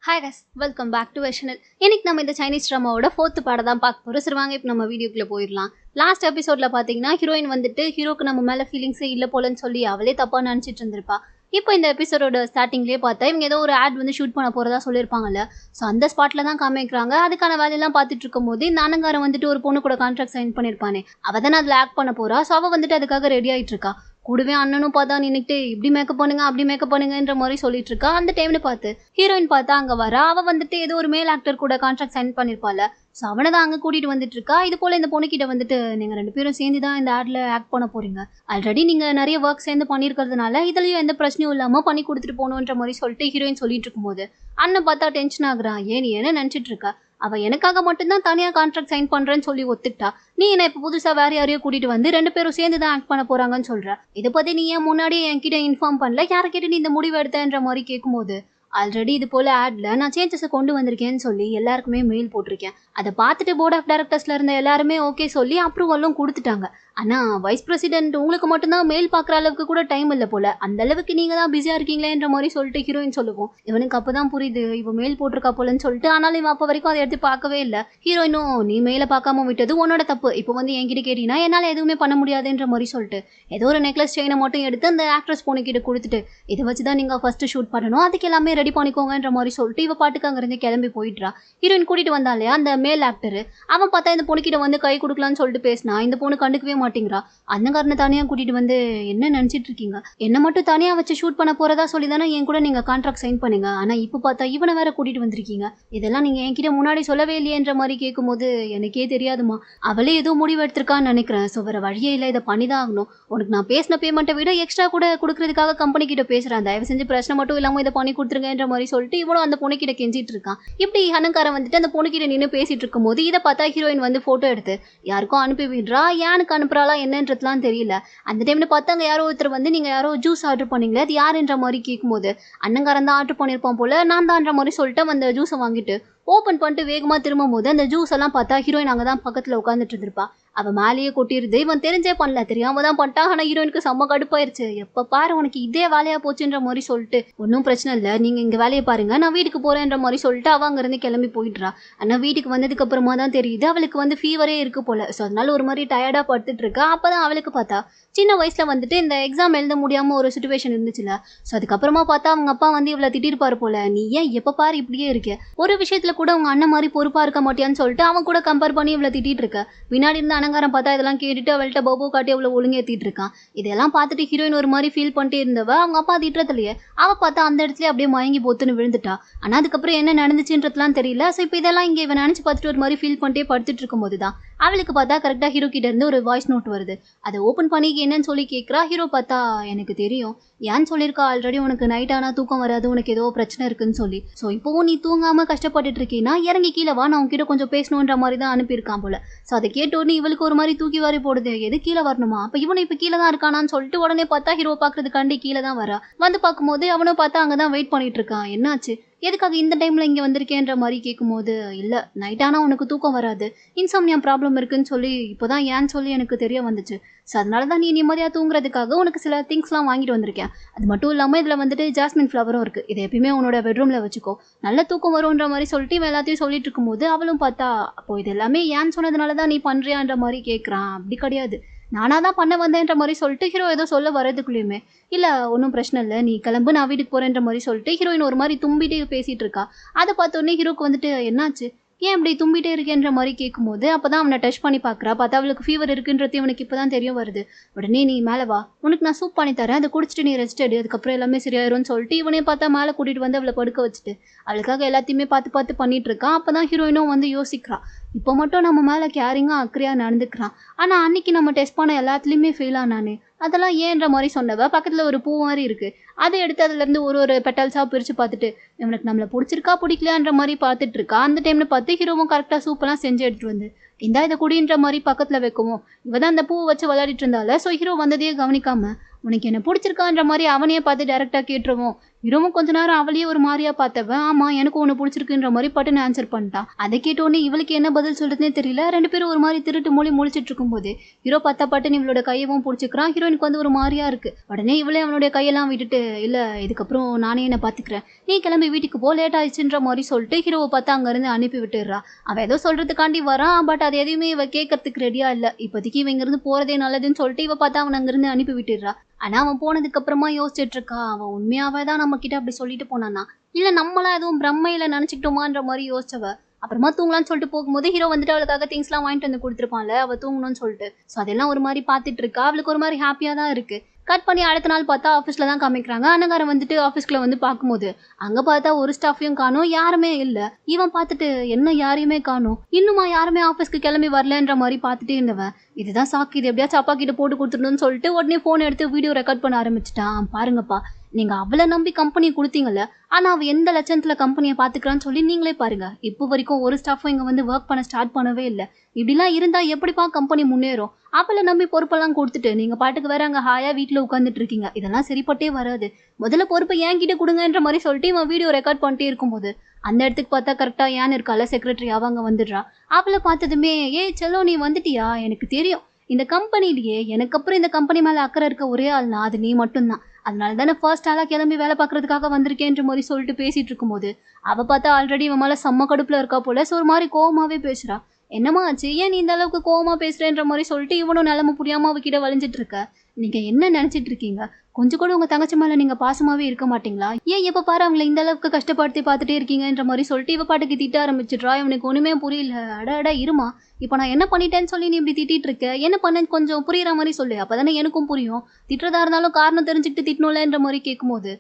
Hi guys, welcome back to channel. இன்னைக்கு நம்ம இந்த சைனீஸ் ட்ராமாவோட 4th பாடம் தான் பார்க்க போகிறோம். சரி வாங்க இப்போ நம்ம வீடியோக்குள்ளே போயிடலாம். லாஸ்ட் எபிசோடில் பார்த்தீங்கன்னா ஹீரோயின் வந்துட்டு ஹீரோக்கு நம்ம மேலே ஃபீலிங்ஸே இல்லை போலன்னு சொல்லி அவளே தப்பாக நினச்சிட்டு இருந்திருப்பா. இப்போ இந்த எபிசோடோட ஸ்டார்டிங்லேயே பார்த்தா இவங்க ஏதோ ஒரு ஆட் வந்து ஷூட் பண்ண போகிறதா சொல்லியிருப்பாங்கல்ல. ஸோ அந்த ஸ்பாட்டில் தான் காமிக்கிறாங்க. அதுக்கான வேலையெல்லாம் பார்த்துட்டு இருக்கும் போது இந்த அனங்காரம் வந்துட்டு ஒரு பொண்ணு கூட கான்ட்ராக்ட் சைன் பண்ணியிருப்பானே, அவள் தானே அதில் ஆக்ட் பண்ண போகிறா. ஸோ அவள் வந்துட்டு அதுக்காக ரெடி ஆகிட்டு இருக்கா. கூடவே அண்ணனும் பார்த்தா நின்றுட்டு இப்படி மேக்கப் பண்ணுங்க அப்படி மேக்கப் பண்ணுங்கன்ற மாதிரி சொல்லிட்டு இருக்கா. அந்த டைம்ல பார்த்து ஹீரோயின் பார்த்தா அங்கே வர அவள் வந்துட்டு ஏதோ ஒரு மேல் ஆக்டர் கூட கான்ட்ராக்ட் சைன் பண்ணியிருப்பாள். ஸோ அவனை தான் அங்கே கூட்டிகிட்டு வந்துட்டு இருக்கா. இது போல் இந்த பொண்ணுக்கிட்ட வந்துட்டு நீங்கள் 2 பேரும் சேர்ந்து தான் இந்த ஆடில் ஆக்ட் பண்ண போகிறீங்க. ஆல்ரெடி நீங்கள் நிறைய ஒர்க் சேர்ந்து பண்ணியிருக்கிறதுனால இதுலேயும் எந்த பிரச்சனையும் இல்லாமல் பண்ணி கொடுத்துட்டு போகணுன்ற மாதிரி சொல்லிட்டு ஹீரோயின் சொல்லிட்டு இருக்கும்போது அண்ணன் பார்த்தா டென்ஷன் ஆகுறான். ஏன் நீ என்ன நினச்சிட்டு இருக்கா? அவள் எனக்காக மட்டும்தான் தனியாக கான்ட்ராக்ட் சைன் பண்ணுறேன்னு சொல்லி ஒத்துக்கிட்டா. நீ என்ன இப்போ புதுசாக வேறு யாரையோ கூட்டிகிட்டு வந்து 2 பேரும் சேர்ந்து தான் ஆக்ட் பண்ண போகிறாங்கன்னு சொல்கிற. இதை பற்றி நீ ஏன் முன்னாடியே என்கிட்ட இன்ஃபார்ம் பண்ணல? யாரை கேட்டு நீ இந்த முடிவு எடுத்தேன்ற மாதிரி கேட்கும்போது ஆல்ரெடி இது போல் ஆட்ல நான் சேஞ்சஸை கொண்டு வந்திருக்கேன்னு சொல்லி எல்லாருக்குமே மெயில் போட்டிருக்கேன். அதை பார்த்துட்டு போர்ட் ஆஃப் டைரக்டர்ஸில் இருந்த எல்லாருமே ஓகே சொல்லி அப்ரூவலும் கொடுத்துட்டாங்க. ஆனால் வைஸ் பிரசிடென்ட் உங்களுக்கு மட்டும்தான் மெயில் பார்க்குற அளவுக்கு கூட டைம் இல்லை போல், அந்த அளவுக்கு நீங்கள் தான் பிஸியாக இருக்கீங்களேன்ற மாதிரி சொல்லிட்டு ஹீரோயின் சொல்லுவோம். இவனுக்கு அப்போ தான் புரியுது இவன் மெயில் போட்டிருக்கா போலன்னு சொல்லிட்டு. ஆனாலும் இவன் அப்போ வரைக்கும் அதை எடுத்து பார்க்கவே இல்லை. ஹீரோயினும் நீ மெயிலை பார்க்காம விட்டது உன்னோட தப்பு, இப்போ வந்து என்கிட்ட கேட்டீங்கன்னா என்னால் எதுவுமே பண்ண முடியாதுன்ற மாதிரி சொல்லிட்டு ஏதோ ஒரு நெக்லஸ் செயினை மட்டும் எடுத்து அந்த ஆக்ட்ரஸ் பொண்ணுக்கிட்ட கொடுத்துட்டு இதை வச்சு தான் நீங்கள் ஃபஸ்ட்டு ஷூட் பண்ணணும், அதுக்கு எல்லாமே ரெடி பண்ணிக்கோங்கன்ற மாதிரி சொல்லிட்டு இவ பாட்டுக்கு அங்கேருந்து கிளம்பி போயிடுறா. ஹீரோயின் கூட்டிகிட்டு வந்தாலே அந்த மேல் ஆக்டர் அவன் பார்த்தா இந்த பொண்ணுக்கிட்ட வந்து கை கொடுக்கலான்னு சொல்லிட்டு பேசினா இந்த பொண்ணு கண்டுக்கவே மாட்டேங்கிறா. அந்த காரணம் தனியாக கூட்டிகிட்டு வந்து என்ன நினச்சிட்டு இருக்கீங்க? என்னை மட்டும் தனியாக வச்சு ஷூட் பண்ண போகிறதா சொல்லி தானே என் கூட நீங்கள் கான்ட்ராக்ட் சைன் பண்ணுங்க. ஆனால் இப்போ பார்த்தா இவனை வேற கூட்டிகிட்டு வந்திருக்கீங்க. இதெல்லாம் நீங்கள் என்கிட்ட முன்னாடி சொல்லவே இல்லையன்ற மாதிரி கேட்கும்போது எனக்கே தெரியாதுமா, அவளே ஏதோ முடிவு எடுத்திருக்கான்னு நினைக்கிறேன். ஸோ வேறு வழியே இல்லை, இதை பண்ணி தான் ஆகணும். உனக்கு நான் பேசின பேமெண்ட்டை விட எக்ஸ்ட்ரா கூட கொடுக்கறதுக்காக கம்பெனி கிட்ட பேசுகிறேன். தயவு செஞ்சு பிரச்சனை மட்டும் இல்லாமல் இதை பண்ணி கொடுத்துருங்கன்ற மாதிரி சொல்லிட்டு இவனும் அந்த பொண்ணுக்கிட்ட கெஞ்சிட்டு இருக்கான். இப்படி அனங்காரம் வந்துட்டு அந்த பொண்ணுக்கிட்ட நின்று பேசிட்டு இருக்கும் போது இதை பார்த்தா ஹீரோயின் வந்து ஃபோட்டோ எடுத்து யாருக்கும் அனுப்பி விடுறா. யானுக்கு அனுப்புறாளா என்னன்றதுலாம் தெரியல. அந்த டைம்ல பார்த்தாங்க யாரோ ஒருத்தர் வந்து நீங்க யாரோ ஜூஸ் ஆர்டர் பண்ணீங்களே அது யாருன்ற மாதிரி கேட்கும்போது அண்ணங்காரன் தான் ஆர்டர் பண்ணியிருப்பான் போல, நான் தான்ற மாதிரி சொல்லிட்டு அந்த ஜூஸை வாங்கிட்டு ஓப்பன் பண்ணிட்டு வேகமாக திரும்பும் போது அந்த ஜூஸ் எல்லாம் பார்த்தா ஹீரோயின் அங்கே தான் பக்கத்தில் உட்காந்துட்டு இருந்திருப்பா. அவன் மேலேயே கொட்டிடுது. இவன் தெரிஞ்சே பண்ணல, தெரியாம தான் பண்ணிட்டான். ஆனால் ஹீரோயினுக்கு செம்ம கடுப்பாயிருச்சு. எப்போ பாரு உனக்கு இதே வேலையா போச்சுன்ற மாதிரி சொல்லிட்டு ஒன்றும் பிரச்சனை இல்லை, நீங்கள் இங்கே வேலையை பாருங்க, நான் வீட்டுக்கு போகிறேன்ற மாதிரி சொல்லிட்டு அவள் அங்கேருந்து கிளம்பி போயிடுறா. ஆனால் வீட்டுக்கு வந்ததுக்கு அப்புறமா தான் தெரியுது அவளுக்கு வந்து ஃபீவரே இருக்கு போல. ஸோ அதனால ஒரு மாதிரி டயர்டாக படுத்துட்டு இருக்கா. அப்போ தான் அவளுக்கு பார்த்தா சின்ன வயசில் வந்துட்டு இந்த எக்ஸாம் எழுத முடியாமல் ஒரு சுச்சுவேஷன் இருந்துச்சுல. ஸோ அதுக்கப்புறமா பார்த்தா அவங்க அப்பா வந்து இவ்வளோ திட்டிருப்பாரு போல, நீ ஏன் எப்போ பாரு இப்படியே இருக்க, ஒரு விஷயத்தில் கூட உங்கள் அண்ணன் மாதிரி பொறுப்பாக இருக்க மாட்டியான்னு சொல்லிட்டு அவன் கூட கம்பேர் பண்ணி இவ்வளோ திட்டிட்டு இருக்க. பின்னாடி இருந்த அனங்காரம் பார்த்தா இதெல்லாம் கேட்டுட்டு அவள்கிட்ட பபோ காட்டி அவ்வளோ ஒழுங்கேற்றிட்டு இருக்கான். இதெல்லாம் பார்த்துட்டு ஹீரோயின் ஒரு மாதிரி ஃபீல் பண்ணிட்டே இருந்தவ அவங்க அப்பா திட்டுறதுலையே அவள் பார்த்தா அந்த இடத்துல அப்படியே மயங்கி போத்துன்னு விழுந்துட்டா. ஆனால் அதுக்கப்புறம் என்ன நடந்துச்சுன்றதுலாம் தெரியல. ஸோ இப்போ இதெல்லாம் இங்கே இவன் நினச்சி பார்த்துட்டு ஒரு மாதிரி ஃபீல் பண்ணிட்டே படுத்துட்டு இருக்கும்போது தான் அவளுக்கு பார்த்தா கரெக்டாக ஹீரோ கிட்ட இருந்து ஒரு வாய்ஸ் நோட் வருது. அதை ஓப்பன் பண்ணி என்னன்னு சொல்லி கேட்குறா. ஹீரோ பார்த்தா எனக்கு தெரியும், ஏன்னு சொல்லியிருக்கா ஆல்ரெடி உனக்கு நைட் ஆனால் தூக்கம் வராது, உனக்கு ஏதோ பிரச்சனை இருக்குன்னு சொல்லி. ஸோ இப்போவும் நீ தூங்காமல் கஷ்டப்பட்டுட்டு இருக்கீன்னா இறங்கி கீழே வா, நான் உங்ககிட்ட கொஞ்சம் பேசணுன்ற மாதிரி தான் அனுப்பியிருக்கான் போல. ஸோ அதை கேட்டோடனே இவளுக்கு ஒரு மாதிரி தூக்கி வாரி போடுது. எது கீழே வரணுமா? அப்போ இவனை இப்போ கீழே தான் இருக்கானான்னு சொல்லிட்டு உடனே பார்த்தா ஹீரோ பார்க்கறதுக்காண்டி கீழே தான் வரா. வந்து பார்க்கும்போது அவனும் பார்த்தா அங்கே தான் வெயிட் பண்ணிட்டு இருக்கான். என்னாச்சு, எதுக்காக இந்த டைமில் இங்கே வந்திருக்கேன்ற மாதிரி கேட்கும்போது இல்லை நைட் ஆனால் உனக்கு தூக்கம் வராது, இன்சோம்னியா ப்ராப்ளம் இருக்குன்னு சொல்லி இப்போ தான் ஏன்னு சொல்லி எனக்கு தெரிய வந்துச்சு. ஸோ அதனால தான் நீ நிம்மதியாக தூங்குறதுக்காக உனக்கு சில திங்ஸ்லாம் வாங்கிட்டு வந்திருக்கேன். அது மட்டும் இல்லாமல் இதில் வந்துட்டு ஜாஸ்மின் ஃப்ளவரும் இருக்குது, இதை எப்பயுமே உன்னோட பெட்ரூமில் வச்சுக்கோ, நல்ல தூக்கம் வரும்ன்ற மாதிரி சொல்லிட்டு இவன் எல்லாத்தையும் சொல்லிட்டு இருக்கும்போது அவளும் பார்த்தா அப்போ இது எல்லாமே ஏன்னு சொன்னதுனால தான் நீ பண்ணுறியான்ற மாதிரி கேட்குறான். அப்படி கிடையாது, நானாக தான் பண்ண வந்தேன்ற மாதிரி சொல்லிட்டு ஹீரோ ஏதோ சொல்ல வரதுக்குள்ளேயுமே இல்லை ஒன்றும் பிரச்சனை இல்லை நீ கிளம்பு நான் வீட்டுக்கு போகிறேன்ற மாதிரி சொல்லிட்டு ஹீரோயின் ஒரு மாதிரி தும்பிட்டே பேசிகிட்டு இருக்கா. அதை பார்த்தோன்னே ஹீரோக்கு வந்துட்டு என்னாச்சு, ஏன் இப்படி தும்பிட்டே இருக்கேன்ற மாதிரி கேட்கும்போது அப்போ தான் அவனை டச் பண்ணி பார்க்குறா. பார்த்தா அவளுக்கு ஃபீவர் இருக்குன்றது இவனுக்கு இப்போ தான் தெரிய வருது. உடனே நீ மேலே வா, உனக்கு நான் சூப் பண்ணி தரேன், அதை குடிச்சிட்டு நீ ரெஸ்ட் எடு, அதுக்கப்புறம் எல்லாமே சரியாயிரும்னு சொல்லிட்டு இவனே பார்த்தா மேலே கூட்டிகிட்டு வந்து அவளை படுக்க வச்சுட்டு அவளுக்காக எல்லாத்தையுமே பார்த்து பார்த்து பண்ணிட்டு இருக்கான். அப்போ தான் ஹீரோயினும் வந்து யோசிக்கிறான், இப்போ மட்டும் நம்ம மேலே கேரிங்காக அக்கறையாக நடந்துக்கிறான், ஆனால் அன்னைக்கு நம்ம டெஸ்ட் பண்ண எல்லாத்துலேயுமே ஃபெயில் ஆனானே அதெல்லாம் ஏன்ற மாதிரி சொன்னவ பக்கத்தில் ஒரு பூ மாதிரி இருக்குது, அதை எடுத்து அதுலேருந்து ஒரு பெட்டல்ஸாக பிரித்து பார்த்துட்டு இவனுக்கு நம்மளை பிடிச்சிருக்கா பிடிக்கலான்ற மாதிரி பார்த்துட்டு இருக்கா. அந்த டைமில் பார்த்து ஹீரோவும் கரெக்டாக சூப்பெல்லாம் செஞ்சு எடுத்துகிட்டு வந்து இந்தா இதை குடின்ற மாதிரி பக்கத்தில் வைக்கவும் இவ தான் அந்த பூவை வச்சு விளையாடிட்டு இருந்தால. ஸோ ஹீரோ வந்ததையே கவனிக்காமல் உனக்கு என்ன பிடிச்சிருக்கான்ற மாதிரி அவனையே பார்த்து டேரெக்டாக கேட்டுருவோம். ஹீரோவும் கொஞ்ச நேரம் அவளையே ஒரு மாதிரியா பார்த்தவன், ஆமா எனக்கு ஒண்ணு பிடிச்சிருக்குன்ற மாதிரி பட்டுன்னு ஆன்சர் பண்ணிட்டான். அதை கேட்டோன்னே இவளுக்கு என்ன பதில் சொல்றதுனே தெரியல. 2 பேரும் ஒரு மாதிரி திருட்டு மொழி முழிச்சிட்டு இருக்கும்போது ஹீரோ பார்த்தா பட்டுன்னு இவளோட கையவும் பிடிச்சிக்கிறான். ஹீரோயினுக்கு வந்து ஒரு மாதிரியா இருக்கு. உடனே இவளே அவனுடைய கையெல்லாம் விட்டுட்டு, இல்ல இதுக்கப்புறம் நானே என்ன பாத்துக்கிறேன், நீ கிளம்பி வீட்டுக்கு போ, லேட் ஆயிடுச்சுன்ற மாதிரி சொல்லிட்டு ஹீரோவை பார்த்து அங்க இருந்து அனுப்பி விட்டுறா. அவன் ஏதோ சொல்றதுக்காண்டி வரான். பட் அது எதையுமே இவ கேட்கறதுக்கு ரெடியா இல்ல. இப்போதைக்கு இவ இங்க இருந்து போறதே நல்லதுன்னு சொல்லிட்டு இவ பார்த்தா அவன் அங்க இருந்து அனுப்பி விட்டுறா. ஆனா அவன் போனதுக்கு அப்புறமா யோசிச்சுட்டு இருக்கா, அவன் உண்மையாவே தான் நம்ம கிட்ட அப்படி சொல்லிட்டு போனானா, இல்ல நம்மளா எதுவும் பிரம்மையில நினைச்சுக்கிட்டோமான்ற மாதிரி யோசிச்சவ அப்புறமா தூங்கலான்னு சொல்லிட்டு போகும்போது ஹீரோ வந்துட்டு அவளுக்காக திங்ஸ் எல்லாம் வாங்கிட்டு வந்து கொடுத்துருப்பான்ல, அவ தூங்கணும்னு சொல்லிட்டு. ஸோ அதெல்லாம் ஒரு மாதிரி பார்த்துட்டு இருக்கா. அவளுக்கு ஒரு மாதிரி ஹாப்பியா தான் இருக்கு. கட் பண்ணி அடுத்த நாள் பார்த்தா ஆஃபீஸில் தான் காமிக்கிறாங்க. அண்ணங்காரன் வந்துட்டு ஆஃபீஸ்க்குள்ள வந்து பார்க்கும்போது அங்கே பார்த்தா ஒரு ஸ்டாஃபையும் காணும், யாருமே இல்லை. இவன் பார்த்துட்டு என்ன யாரையுமே காணும், இன்னுமா யாருமே ஆஃபீஸ்க்கு கிளம்பி வரலன்ற மாதிரி பார்த்துட்டே இருந்தவன், இதுதான் சாக்கு, இது எப்படியாச்சும் அப்பா கிட்ட போட்டு கொடுத்துடணும்னு சொல்லிட்டு உடனே ஃபோன் எடுத்து வீடியோ ரெக்கார்ட் பண்ண ஆரம்பிச்சிட்டான். பாருங்கப்பா, நீங்கள் அவளை நம்பி கம்பெனி கொடுத்தீங்கல்ல, ஆனால் அவள் எந்த லட்சத்தில் கம்பெனியை பார்த்துக்கிறான்னு சொல்லி நீங்களே பாருங்க. இப்போ வரைக்கும் ஒரு ஸ்டாஃபும் இங்கே வந்து ஒர்க் பண்ண ஸ்டார்ட் பண்ணவே இல்லை. இப்படிலாம் இருந்தால் எப்படிப்பா கம்பெனி முன்னேறும்? அவளை நம்பி பொறுப்பெல்லாம் கொடுத்துட்டு நீங்கள் பாட்டுக்கு வேற அங்கே ஹாயாக வீட்டில் உட்காந்துட்டு இருக்கீங்க. இதெல்லாம் சரிப்பட்டே வராது. முதல்ல பொறுப்பை என்கிட்ட கொடுங்கன்ற மாதிரி சொல்லிட்டு இவன் வீடியோ ரெக்கார்ட் பண்ணிட்டே இருக்கும்போது அந்த இடத்துக்கு பார்த்தா கரெக்டாக ஏன் இருக்கால செக்ரட்டரி அவங்க வந்துடுறா. அவளை பார்த்ததுமே, செல்லோ நீ வந்துட்டியா, எனக்கு தெரியும் இந்த கம்பெனிலேயே எனக்கு அப்புறம் இந்த கம்பெனி மேலே அக்கறை இருக்க ஒரே ஆள்னா அது நீ மட்டும்தான். அதனால தானே ஃபர்ஸ்ட் ஆளாக கிளம்பி வேலை பார்க்கறதுக்காக வந்திருக்கேன்ற மாதிரி சொல்லிட்டு பேசிட்டு இருக்கும்போது அவள் பார்த்தா ஆல்ரெடி இவன் மேலே செம்ம கடுப்பில் இருக்கா போல. ஸோ ஒரு மாதிரி கோவமாகவே பேசுகிறா. என்னம்மா ஆச்சு, ஏன் நீ இந்த அளவுக்கு கோவமாக பேசுகிறேன்ற மாதிரி சொல்லிட்டு இவனும் நிலம புரியாமல் அவகிட்ட வளைஞ்சிட்டு இருக்க. நீங்கள் என்ன நினச்சிட்டு இருக்கீங்க? கொஞ்சம் கூட உங்கள் தங்கச்சி மேலே நீங்கள் பாசமாகவே இருக்க மாட்டீங்களா? ஏன் எப்போ பாரு அவங்களை இந்த அளவுக்கு கஷ்டப்படுத்தி பார்த்துட்டே இருக்கீங்கன்ற மாதிரி சொல்லிட்டு இவ பாட்டுக்கு திட்ட ஆரம்பிச்சிட்றா. இவனுக்கு ஒன்றுமே புரியல. அட இருமா, இப்போ நான் என்ன பண்ணிட்டேன்னு சொல்லி நீ இப்படி திட்டிட்டு இருக்க, என்ன பண்ணேன்னு கொஞ்சம் புரியுற மாதிரி சொல்லு, அப்போ தானே எனக்கும் புரியும். திட்டுறதா இருந்தாலும் காரணம் தெரிஞ்சுக்கிட்டு திட்டணும்லன்ற மாதிரி கேட்கும்போது,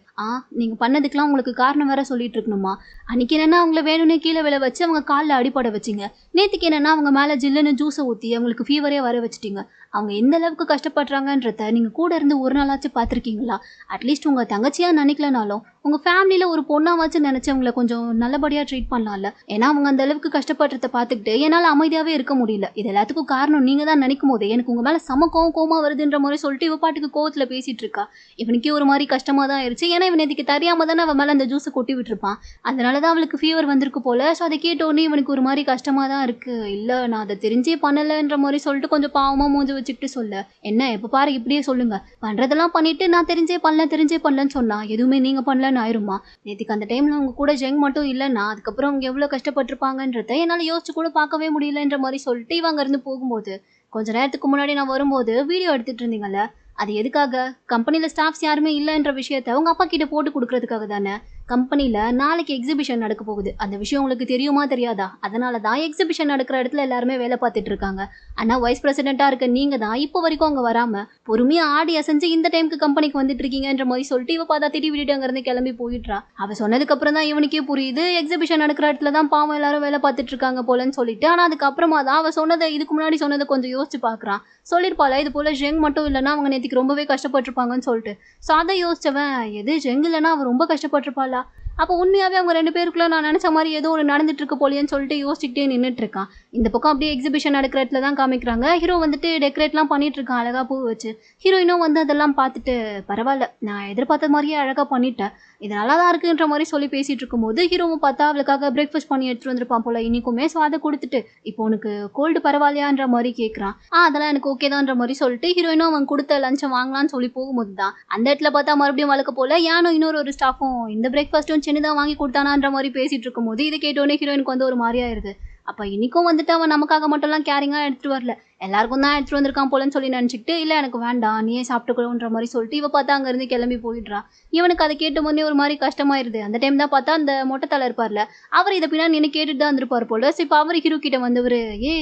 நீங்கள் பண்ணதுக்கெலாம் உங்களுக்கு காரணம் வேற சொல்லிட்டு இருக்கணுமா? அன்றைக்கி என்னென்னா அவங்கள வேணும்னே கீழே விழ வச்சு அவங்க காலில் அடிப்படை வச்சிங்க. நேற்றுக்கு என்னென்னா அவங்க மேலே ஜில்லுன்னு ஜூஸை ஊற்றி அவங்களுக்கு ஃபீவரே வர வச்சுட்டீங்க. அவங்க எந்த அளவுக்கு கஷ்டப்படுறாங்கன்றத நீங்கள் கூட இருந்து ஒரு நாளாச்சும் பார்த்துருக்கீங்களா? அட்லீஸ்ட் உங்கள் தங்கச்சியாக நினைக்கலனாலும் உங்கள் ஃபேமிலியில் ஒரு பொண்ணாவாச்சும் நினச்சி அவங்கள கொஞ்சம் நல்லபடியாக ட்ரீட் பண்ணலாம்ல. ஏன்னா அவங்க அந்த அளவுக்கு கஷ்டப்படுறத பார்த்துக்கிட்டு என்னால் அமைதியாகவே இருக்க முடியல. இது எல்லாத்துக்கும் காரணம் நீங்கள் தான் நினைக்கும் போதே எனக்கு உங்கள் மேலே செம கோவமாக வருதுன்ற மாதிரி சொல்லிட்டு இவ பாட்டுக்கு கோவத்தில் பேசிகிட்டு இருக்கா. இவனுக்கே ஒரு மாதிரி கஷ்டமாக தான் ஆயிடுச்சு. ஏன்னா இவன் இதுக்கு தெரியாமல் தானே அவன் மேலே அந்த ஜூஸை கொட்டி விட்டுருப்பான். அதனால தான் அவளுக்கு ஃபீவர் வந்திருக்கு போல. ஸோ அதை கேட்டோன்னே இவனுக்கு ஒரு மாதிரி கஷ்டமாக தான் இருக்குது. இல்லை நான் அதை தெரிஞ்சே பண்ணலைன்ற மாதிரி சொல்லிட்டு கொஞ்சம் பாவமாக மூஞ்சி வச்சுக்கிட்டு சொல்ல, என்ன எப்போ பாரு இப்படியே சொல்லுங்க, பண்ணுறதெல்லாம் பண்ணிட்டு நான் தெரிஞ்சே பண்ணலன்னு சொன்னால் எதுவுமே நீங்கள் பண்ணலன்னு ஆயிருமா? நேற்றுக்கு அந்த டைமில் அவங்க கூட ஜெங் மட்டும் இல்லைன்னா அதுக்கப்புறம் அவங்க எவ்வளோ கஷ்டப்பட்டிருப்பாங்கன்றத என்னால் யோசிச்சு கூட பார்க்கவே முடியலன்ற மாதிரி சொல்லிட்டு இவங்க இருந்து போகும்போது, கொஞ்ச நேரத்துக்கு முன்னாடி நான் வரும்போது வீடியோ எடுத்துகிட்டு இருந்தீங்கல்ல, அது எதுக்காக? கம்பெனியில் ஸ்டாஃப்ஸ் யாருமே இல்லைன்ற விஷயத்த உங்கள் அப்பா கிட்ட போட்டு கொடுக்கறதுக்காக தானே. கம்பெனியில் நாளைக்கு எக்ஸிபிஷன் நடக்க போகுது. அந்த விஷயம் உங்களுக்கு தெரியுமா தெரியாதா? அதனால தான் எக்ஸிபிஷன் நடக்கிற இடத்துல எல்லாருமே வேலை பார்த்துட்டு இருக்காங்க. ஆனால் வைஸ் பிரசிடென்ட்டாக இருக்க நீங்கள் தான் இப்போ வரைக்கும் அங்கே வராமல் பொறுமையாக ஆடி அசைஞ்சு இந்த டைமுக்கு கம்பெனிக்கு வந்துட்டு இருக்கீங்கன்ற மாதிரி சொல்லிட்டு இவ பார்த்தா திட்டி விட்டுட்டு அங்கேருந்து கிளம்பி போயிடுறா. அவள் சொன்னதுக்கப்புறம் தான் இவனுக்கே புரியுது, எக்ஸிபிஷன் நடக்கிற இடத்துல தான் பாவம் எல்லாரும் வேலை பார்த்துட்டு இருக்காங்க போலன்னு சொல்லிட்டு. ஆனால் அதுக்கப்புறமா தான் அவள் சொன்னதை இதுக்கு முன்னாடி சொன்னதை கொஞ்சம் யோசிச்சு பார்க்குறான். சொல்லியிருப்பாளா இது போல் ஜெங் மட்டும் இல்லைன்னா அவங்க நேற்றுக்கு ரொம்பவே கஷ்டப்பட்டிருப்பாங்கன்னு சொல்லிட்டு. ஸோ அதை யோசிச்சவன், எது ஜெங் இல்லைன்னா அவள் ரொம்ப கஷ்டப்பட்டிருப்பாளா? அப்போ உண்மையாகவே அவங்க 2 பேருக்குள்ள நான் நினச்ச மாதிரி ஏதோ ஒன்று நடந்துட்டு இருக்கு போலியன்னு சொல்லிட்டு யோசிச்சுக்கிட்டே நின்றுட்டு இருக்கான். இந்த பக்கம் அப்படியே எக்ஸிபிஷன் நடக்கிற இடத்துல தான் காமிக்கிறாங்க. ஹீரோ வந்துட்டு டெக்கரேட்லாம் பண்ணிட்டு இருக்கான் அழகாக பூ வச்சு. ஹீரோயினும் வந்து அதெல்லாம் பார்த்துட்டு, பரவாயில்ல நான் எதிர்பார்த்த மாதிரியே அழகாக பண்ணிட்டேன், இது நல்லா தான் இருக்குன்ற மாதிரி சொல்லி பேசிட்டு இருக்கும்போது ஹீரோவும் பார்த்தா அவளுக்காக பிரேக்ஃபாஸ்ட் பண்ணி எடுத்துட்டு வந்திருப்பான் போல இன்னைக்குமே. ஸோ அதை கொடுத்துட்டு, இப்போ உனக்கு கோல்டு பரவாயில்லையான்ற மாதிரி கேட்குறான். அதெல்லாம் எனக்கு ஓகே தான்ற மாதிரி சொல்லிட்டு ஹீரோயினும் அவன் கொடுத்த லஞ்சை வாங்கலான்னு சொல்லி போகும்போது தான் அந்த இடத்துல பார்த்தா மறுபடியும் வழக்க போல யானும் இன்னொரு ஸ்டாஃபும் இந்த பிரேக்ஃபாஸ்ட்டும் சின்னதாக வாங்கி கொடுத்தானான்ற மாதிரி பேசிட்டு இருக்கும்போது இதை கேட்டோன்னே ஹீரோயினுக்கு வந்து ஒரு மாதிரியாயிருது. அப்போ இன்னைக்கும் வந்துட்டு அவன் நமக்காக மட்டும்லாம் கேரிங்காக எடுத்துகிட்டு வரல, எல்லாருக்கும் தான் எடுத்துகிட்டு வந்திருக்கான் போலன்னு சொல்லி நினச்சிக்கிட்டு, இல்லை எனக்கு வேண்டாம் நீயே சாப்பிட்டுக்கணுன்ற மாதிரி சொல்லிட்டு இவ பார்த்தா அங்கேருந்து கிளம்பி போயிடுறா. இவனுக்கு அதை கேட்டு முன்னே ஒரு மாதிரி கஷ்டமாயிருது. அந்த டைம் தான் பார்த்தா அந்த மொட்டை தலை இருப்பார்ல, அவர் இதை பின்னாடி நின்று கேட்டுட்டு தான் இருந்திருப்பார் போல. ஸோ இப்போ அவர் ஹீரோ கிட்ட வந்தவர்,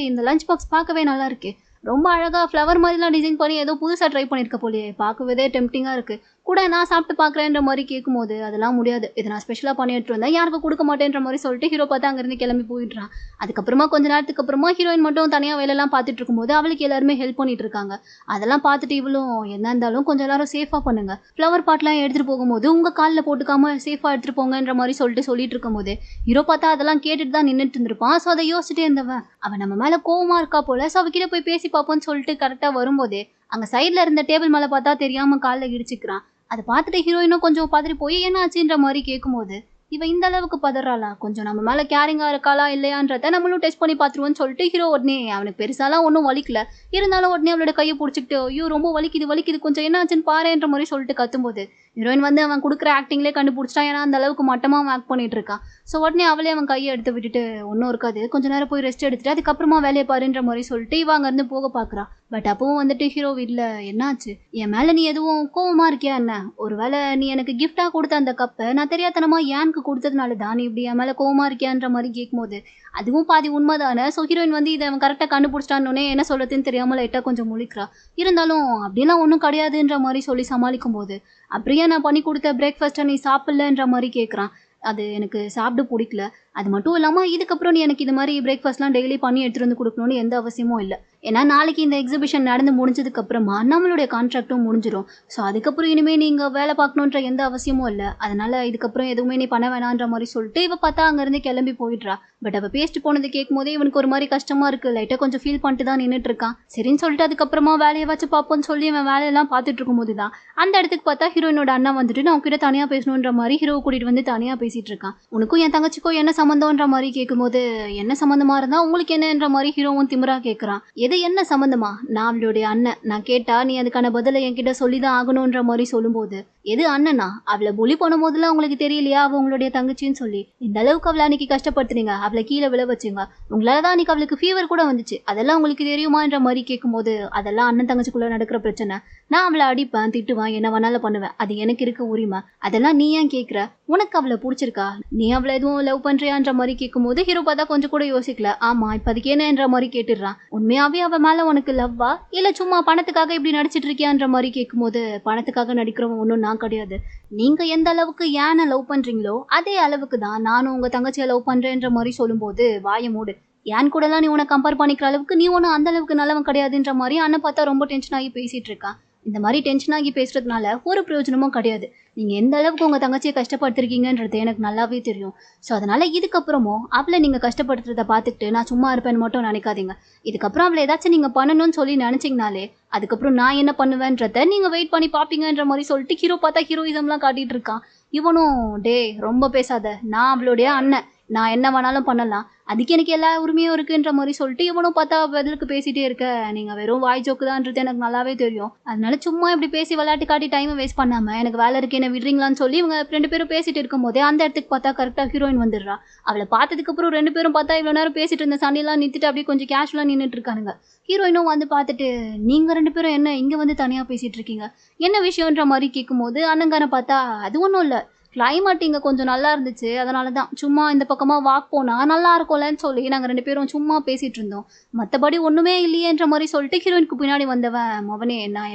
இந்த லஞ்ச் பாக்ஸ் பார்க்கவே நல்லா இருக்கு, ரொம்ப அழகாக ஃப்ளவர் மாதிரிலாம் டிசைன் பண்ணி ஏதோ புதுசாக ட்ரை பண்ணியிருக்க போலியே, பார்க்கவே டெம்ப்டிங்காக இருக்குது, கூட நான் சாப்பிட்டு பார்க்குறேன்ற மாதிரி கேட்கும்போது, அதெல்லாம் முடியாது, இதை நான் ஸ்பெஷலாக பண்ணி எடுத்துட்டு வந்தேன், யாருக்கும் கொடுக்க மாட்டேன்ற மாதிரி சொல்லிட்டு ஹீரோ பார்த்து அங்கேருந்து கிளம்பி போயிடுறான். அதுக்கப்புறமா கொஞ்ச நேரத்துக்கு அப்புறமா ஹீரோயின் மட்டும் தனியாக வேலையெல்லாம் பார்த்துட்டு இருக்கும்போது அவளுக்கு எல்லாருமே ஹெல்ப் பண்ணிட்டு இருக்காங்க. அதெல்லாம் பார்த்துட்டு இவளும், என்ன இருந்தாலும் கொஞ்சம் எல்லாரும் சேஃபாக பண்ணுங்க, ஃப்ளவர் பாட்லாம் எடுத்துகிட்டு போகும்போது உங்கள் காலில் போட்டுக்காமல் சேஃபாக எடுத்துகிட்டு போங்கன்ற மாதிரி சொல்லிட்டு இருக்கும்போது ஹீரோ பார்த்தா அதெல்லாம் கேட்டுட்டு தான் நின்றுட்டு இருந்திருப்பான். ஸோ அதை யோசிச்சுட்டே இருந்தவன், அவன் நம்ம மேலே கோவமாக இருக்கா போல, ஸோ அவகிட்ட போய் பேசி பார்ப்போன்னு சொல்லிட்டு கரெக்டாக வரும்போதே அங்கே சைடில் இருந்த டேபிள் மேலே பார்த்தா தெரியாமல் காலில் இடிச்சிக்கிறான். அதை பார்த்துட்டு ஹீரோயினும் கொஞ்சம் பதறி போய் என்ன ஆச்சுன்ற மாதிரி கேட்கும்போது இவ இந்த அளவுக்கு பதறாளா, கொஞ்சம் நம்ம மேல கேரிங்கா இருக்காளா இல்லையான்றத நம்மளும் டெஸ்ட் பண்ணி பார்த்துருவோம்னு சொல்லிட்டு ஹீரோ உடனே அவனுக்கு பெருசாலாம் ஒன்றும் வலிக்கல, இருந்தாலும் உடனே அவளோட கையை பிடிச்சிக்கிட்டு ஐயோ ரொம்ப வலிக்குது கொஞ்சம் என்ன ஆச்சுன்னு பாருன்ற மாதிரி சொல்லிட்டு கத்தும்போது ஹீரோயின் வந்து அவன் கொடுக்குற ஆக்டிங்லேயே கண்டுபிடிச்சிட்டான், ஏன்னா அந்த அளவுக்கு மட்டமாக அவன் ஆக்ட் பண்ணிட்டு இருக்கான். ஸோ உடனே அவளே அவன் கையை எடுத்து விட்டுட்டு ஒன்றும் இருக்காது, கொஞ்ச நேரம் போய் ரெஸ்ட் எடுத்துட்டு அதுக்கப்புறமா வேலையை பாருன்ற மாதிரி சொல்லிட்டு இவன் அங்கேருந்து போக பார்க்குறான். பட் அப்பவும் வந்துட்டு ஹீரோ வீட்டில் என்னாச்சு, என் மேலே நீ எதுவும் கோவமா இருக்கியா என்ன, ஒருவேளை நீ எனக்கு கிஃப்டாக கொடுத்த அந்த கப்பை நான் தெரியாதனமா ஏனுக்கு கொடுத்ததுனால தான் நீ இப்படி என் மேலே கோவமா இருக்கியான்ற மாதிரி கேட்கும்போது அதுவும் பாதி உண்மைதானே. ஸோ ஹீரோயின் வந்து இதை அவன் கரெக்டாக கண்டுபிடிச்சிட்டான்னு என்ன சொல்கிறதுன்னு தெரியாமல் லைட்டாக கொஞ்சம் முழிக்கிறா. இருந்தாலும் அப்படிலாம் ஒன்றும் கிடையாதுன்ற மாதிரி சொல்லி சமாளிக்கும் போது அப்படியே நான் பண்ணி கொடுத்த பிரேக்ஃபாஸ்ட்டை நீ சாப்பிட்லன்ற மாதிரி கேட்குறான். அது எனக்கு சாப்பிட பிடிக்கல, அது மட்டும் இல்லாமல் இதுக்கப்புறம் நீ எனக்கு இது மாதிரி பிரேக்ஃபாஸ்ட்லாம் டெய்லி பண்ணி எடுத்துகிட்டு வந்து கொடுக்கணும்னு எந்த அவசியமும் இல்லை. ஏன்னா நாளைக்கு இந்த எக்ஸிபிஷன் நடந்து முடிஞ்சதுக்கப்புறமா நம்மளுடைய கான்ட்ராக்டும் முடிஞ்சிடும். ஸோ அதுக்கப்புறம் இனிமேல் நீங்கள் வேலை பார்க்கணுன்ற எந்த அவசியமும் இல்லை, அதனால் இதுக்கப்புறம் எதுவுமே நீ பண்ண வேணான்ற மாதிரி சொல்லிட்டு இவ பார்த்தா அங்கேருந்து கிளம்பி போயிடுறா. பட் அவள் பேஸ்ட் போனது கேட்கும் போதே இவனுக்கு ஒரு மாதிரி கஷ்டமாக இருக்குது, லைட்டாக கொஞ்சம் ஃபீல் பண்ணிட்டு தான் நின்றுட்டு இருக்கான். சரின்னு சொல்லிட்டு அதுக்கப்புறமா வேலையை வச்சு பார்ப்போம்னு சொல்லி அவன் வேலையெல்லாம் பார்த்துட்டு இருக்கும்போது தான் அந்த இடத்துக்கு பார்த்தா ஹீரோயினோட அண்ணா வந்துட்டு நான் உங்ககிட்ட தனியாக பேசணுன்ற மாதிரி ஹீரோ கூட்டிகிட்டு வந்து தனியாக பேசிகிட்டு இருக்கான். உனக்கும் என் தங்கச்சிக்கும் என்ன சம்மந்தம்ன்ற மாதிரி கேட்கும்போது என்ன சம்மந்தமா இருந்தா உங்களுக்கு என்னன்ற மாதிரி ஹீரோவும் திமிரா கேட்குறான். எது என்ன சம்மந்தமா, நான் அவளுடைய அண்ணன், நான் கேட்டா நீ அதுக்கான பதிலை என்கிட்ட சொல்லிதான் ஆகணும்ன்ற மாதிரி சொல்லும்போது எது அண்ணனா, அவளை புலி பண்ணும் போதுலாம் உங்களுக்கு தெரியலையா அவ உங்களுடைய தங்கச்சின்னு சொல்லி, இந்த அளவுக்கு அவளை அன்னைக்கு கஷ்டப்படுத்துனீங்க, அவளை கீழே விழ வச்சுங்க, உங்களாலதான் அன்னைக்கு அவளுக்கு ஃபீவர் கூட வந்துச்சு, அதெல்லாம் உங்களுக்கு தெரியுமான்ற மாதிரி கேட்கும்போது அதெல்லாம் அண்ணன் தங்கச்சிக்குள்ள நடக்கிற பிரச்சனை, நான் அவளை அடிப்பேன் திட்டுவேன் என்ன வேணாலும் பண்ணுவேன், அது எனக்கு இருக்க உரிமை, அதெல்லாம் நீ ஏன் கேட்குற, உனக்கு அவளை பிடிச்சிருக்கா, நீ அவளை எதுவும் லவ் பண்றியான்ற மாதிரி கேட்கும்போது ஹீரோ பார்த்தா கொஞ்சம் கூட யோசிக்கல, ஆமா இப்ப அதுக்கு என்னன்ற மாதிரி கேட்டுடுறான். உண்மையாவே அவ மேல உனக்கு லவ்வா இல்ல சும்மா பணத்துக்காக இப்படி நடிச்சிட்டு இருக்கியான்ற மாதிரி கேட்கும்போது பணத்துக்காக நடிக்கிறவன் ஒன்றும் நான் கிடையாது, நீங்க எந்த அளவுக்கு ஏன லவ் பண்றீங்களோ அதே அளவுக்கு தான் நானும் உங்க தங்கச்சியை லவ் பண்றேன்ற மாதிரி சொல்லும்போது வாய மூடு, ஏன் கூடலாம் நீ உன்னை கம்பேர் பண்ணிக்கிற அளவுக்கு நீ ஒன்றும் அந்த அளவுக்கு நல்லவன் கிடையாதுன்ற மாதிரி அண்ணன் பார்த்தா ரொம்ப டென்ஷன் ஆகி பேசிட்டு இருக்கான். இந்த மாதிரி டென்ஷன் ஆகி பேசுறதுனால ஒரு பிரயோஜனமும் கிடையாது, நீங்கள் எந்த அளவுக்கு உங்கள் தங்கச்சியை கஷ்டப்படுத்திருக்கீங்கன்றது எனக்கு நல்லாவே தெரியும். ஸோ அதனால் இதுக்கப்புறமும் அவளை நீங்கள் கஷ்டப்படுத்துறதை பார்த்துக்கிட்டு நான் சும்மா இருப்பேன்னு மட்டும் நினைக்காதீங்க, இதுக்கப்புறம் அவளை ஏதாச்சும் நீங்கள் பண்ணணும்னு சொல்லி நினச்சிங்கனாலே அதுக்கப்புறம் நான் என்ன பண்ணுவேன்றதை நீங்கள் வெயிட் பண்ணி பார்ப்பீங்கன்ற மாதிரி சொல்லிட்டு ஹீரோ பார்த்தா ஹீரோயிசம்லாம் காட்டிகிட்டு இருக்கான். இவனும் டே ரொம்ப பேசாத, நான் அவளுடைய அண்ணன், நான் என்ன வேணாலும் பண்ணலாம், அதுக்கு எனக்கு எல்லா உரிமையும் இருக்குன்ற மாதிரி சொல்லிட்டு இவனும் பார்த்தா பதிலுக்கு பேசிட்டே இருக்க, நீங்கள் வெறும் வாய் ஜோக்கு தான்ன்றது எனக்கு நல்லாவே தெரியும், அதனால சும்மா இப்படி பேசி விளையாட்டு காட்டி டைமை வேஸ்ட் பண்ணாமல் எனக்கு வேலை இருக்கு என்ன விடுறீங்களான்னு சொல்லி இவங்க ரெண்டு பேரும் பேசிட்டு இருக்கும் போதே அந்த இடத்துக்கு பார்த்தா கரெக்டாக ஹீரோயின் வந்துடுறா. அவளை பார்த்ததுக்கப்புறம் ரெண்டு பேரும் பார்த்தா இவ்வளோ நேரம் பேசிட்டு இருந்த சண்டையெல்லாம் நிறுத்திட்டு அப்படியே கொஞ்சம் கேஷுவலாக நின்றுட்டு இருக்கானுங்க. ஹீரோயினும் வந்து பார்த்துட்டு நீங்கள் ரெண்டு பேரும் என்ன இங்கே வந்து தனியாக பேசிகிட்டு இருக்கீங்க, என்ன விஷயன்ற மாதிரி கேட்கும்போது அண்ணங்கார பார்த்தா அது ஒன்றும் இல்லை, கிளைமேட் இங்கே கொஞ்சம் நல்லா இருந்துச்சு, அதனால தான் சும்மா இந்த பக்கமாக வாக் போனால் நல்லா இருக்கும்லன்னு சொல்லி நாங்கள் ரெண்டு பேரும் சும்மா பேசிகிட்டு இருந்தோம், மற்றபடி ஒன்றுமே இல்லையேன்ற மாதிரி சொல்லிட்டு ஹீரோயினுக்கு பின்னாடி வந்தவன் மவனே நான்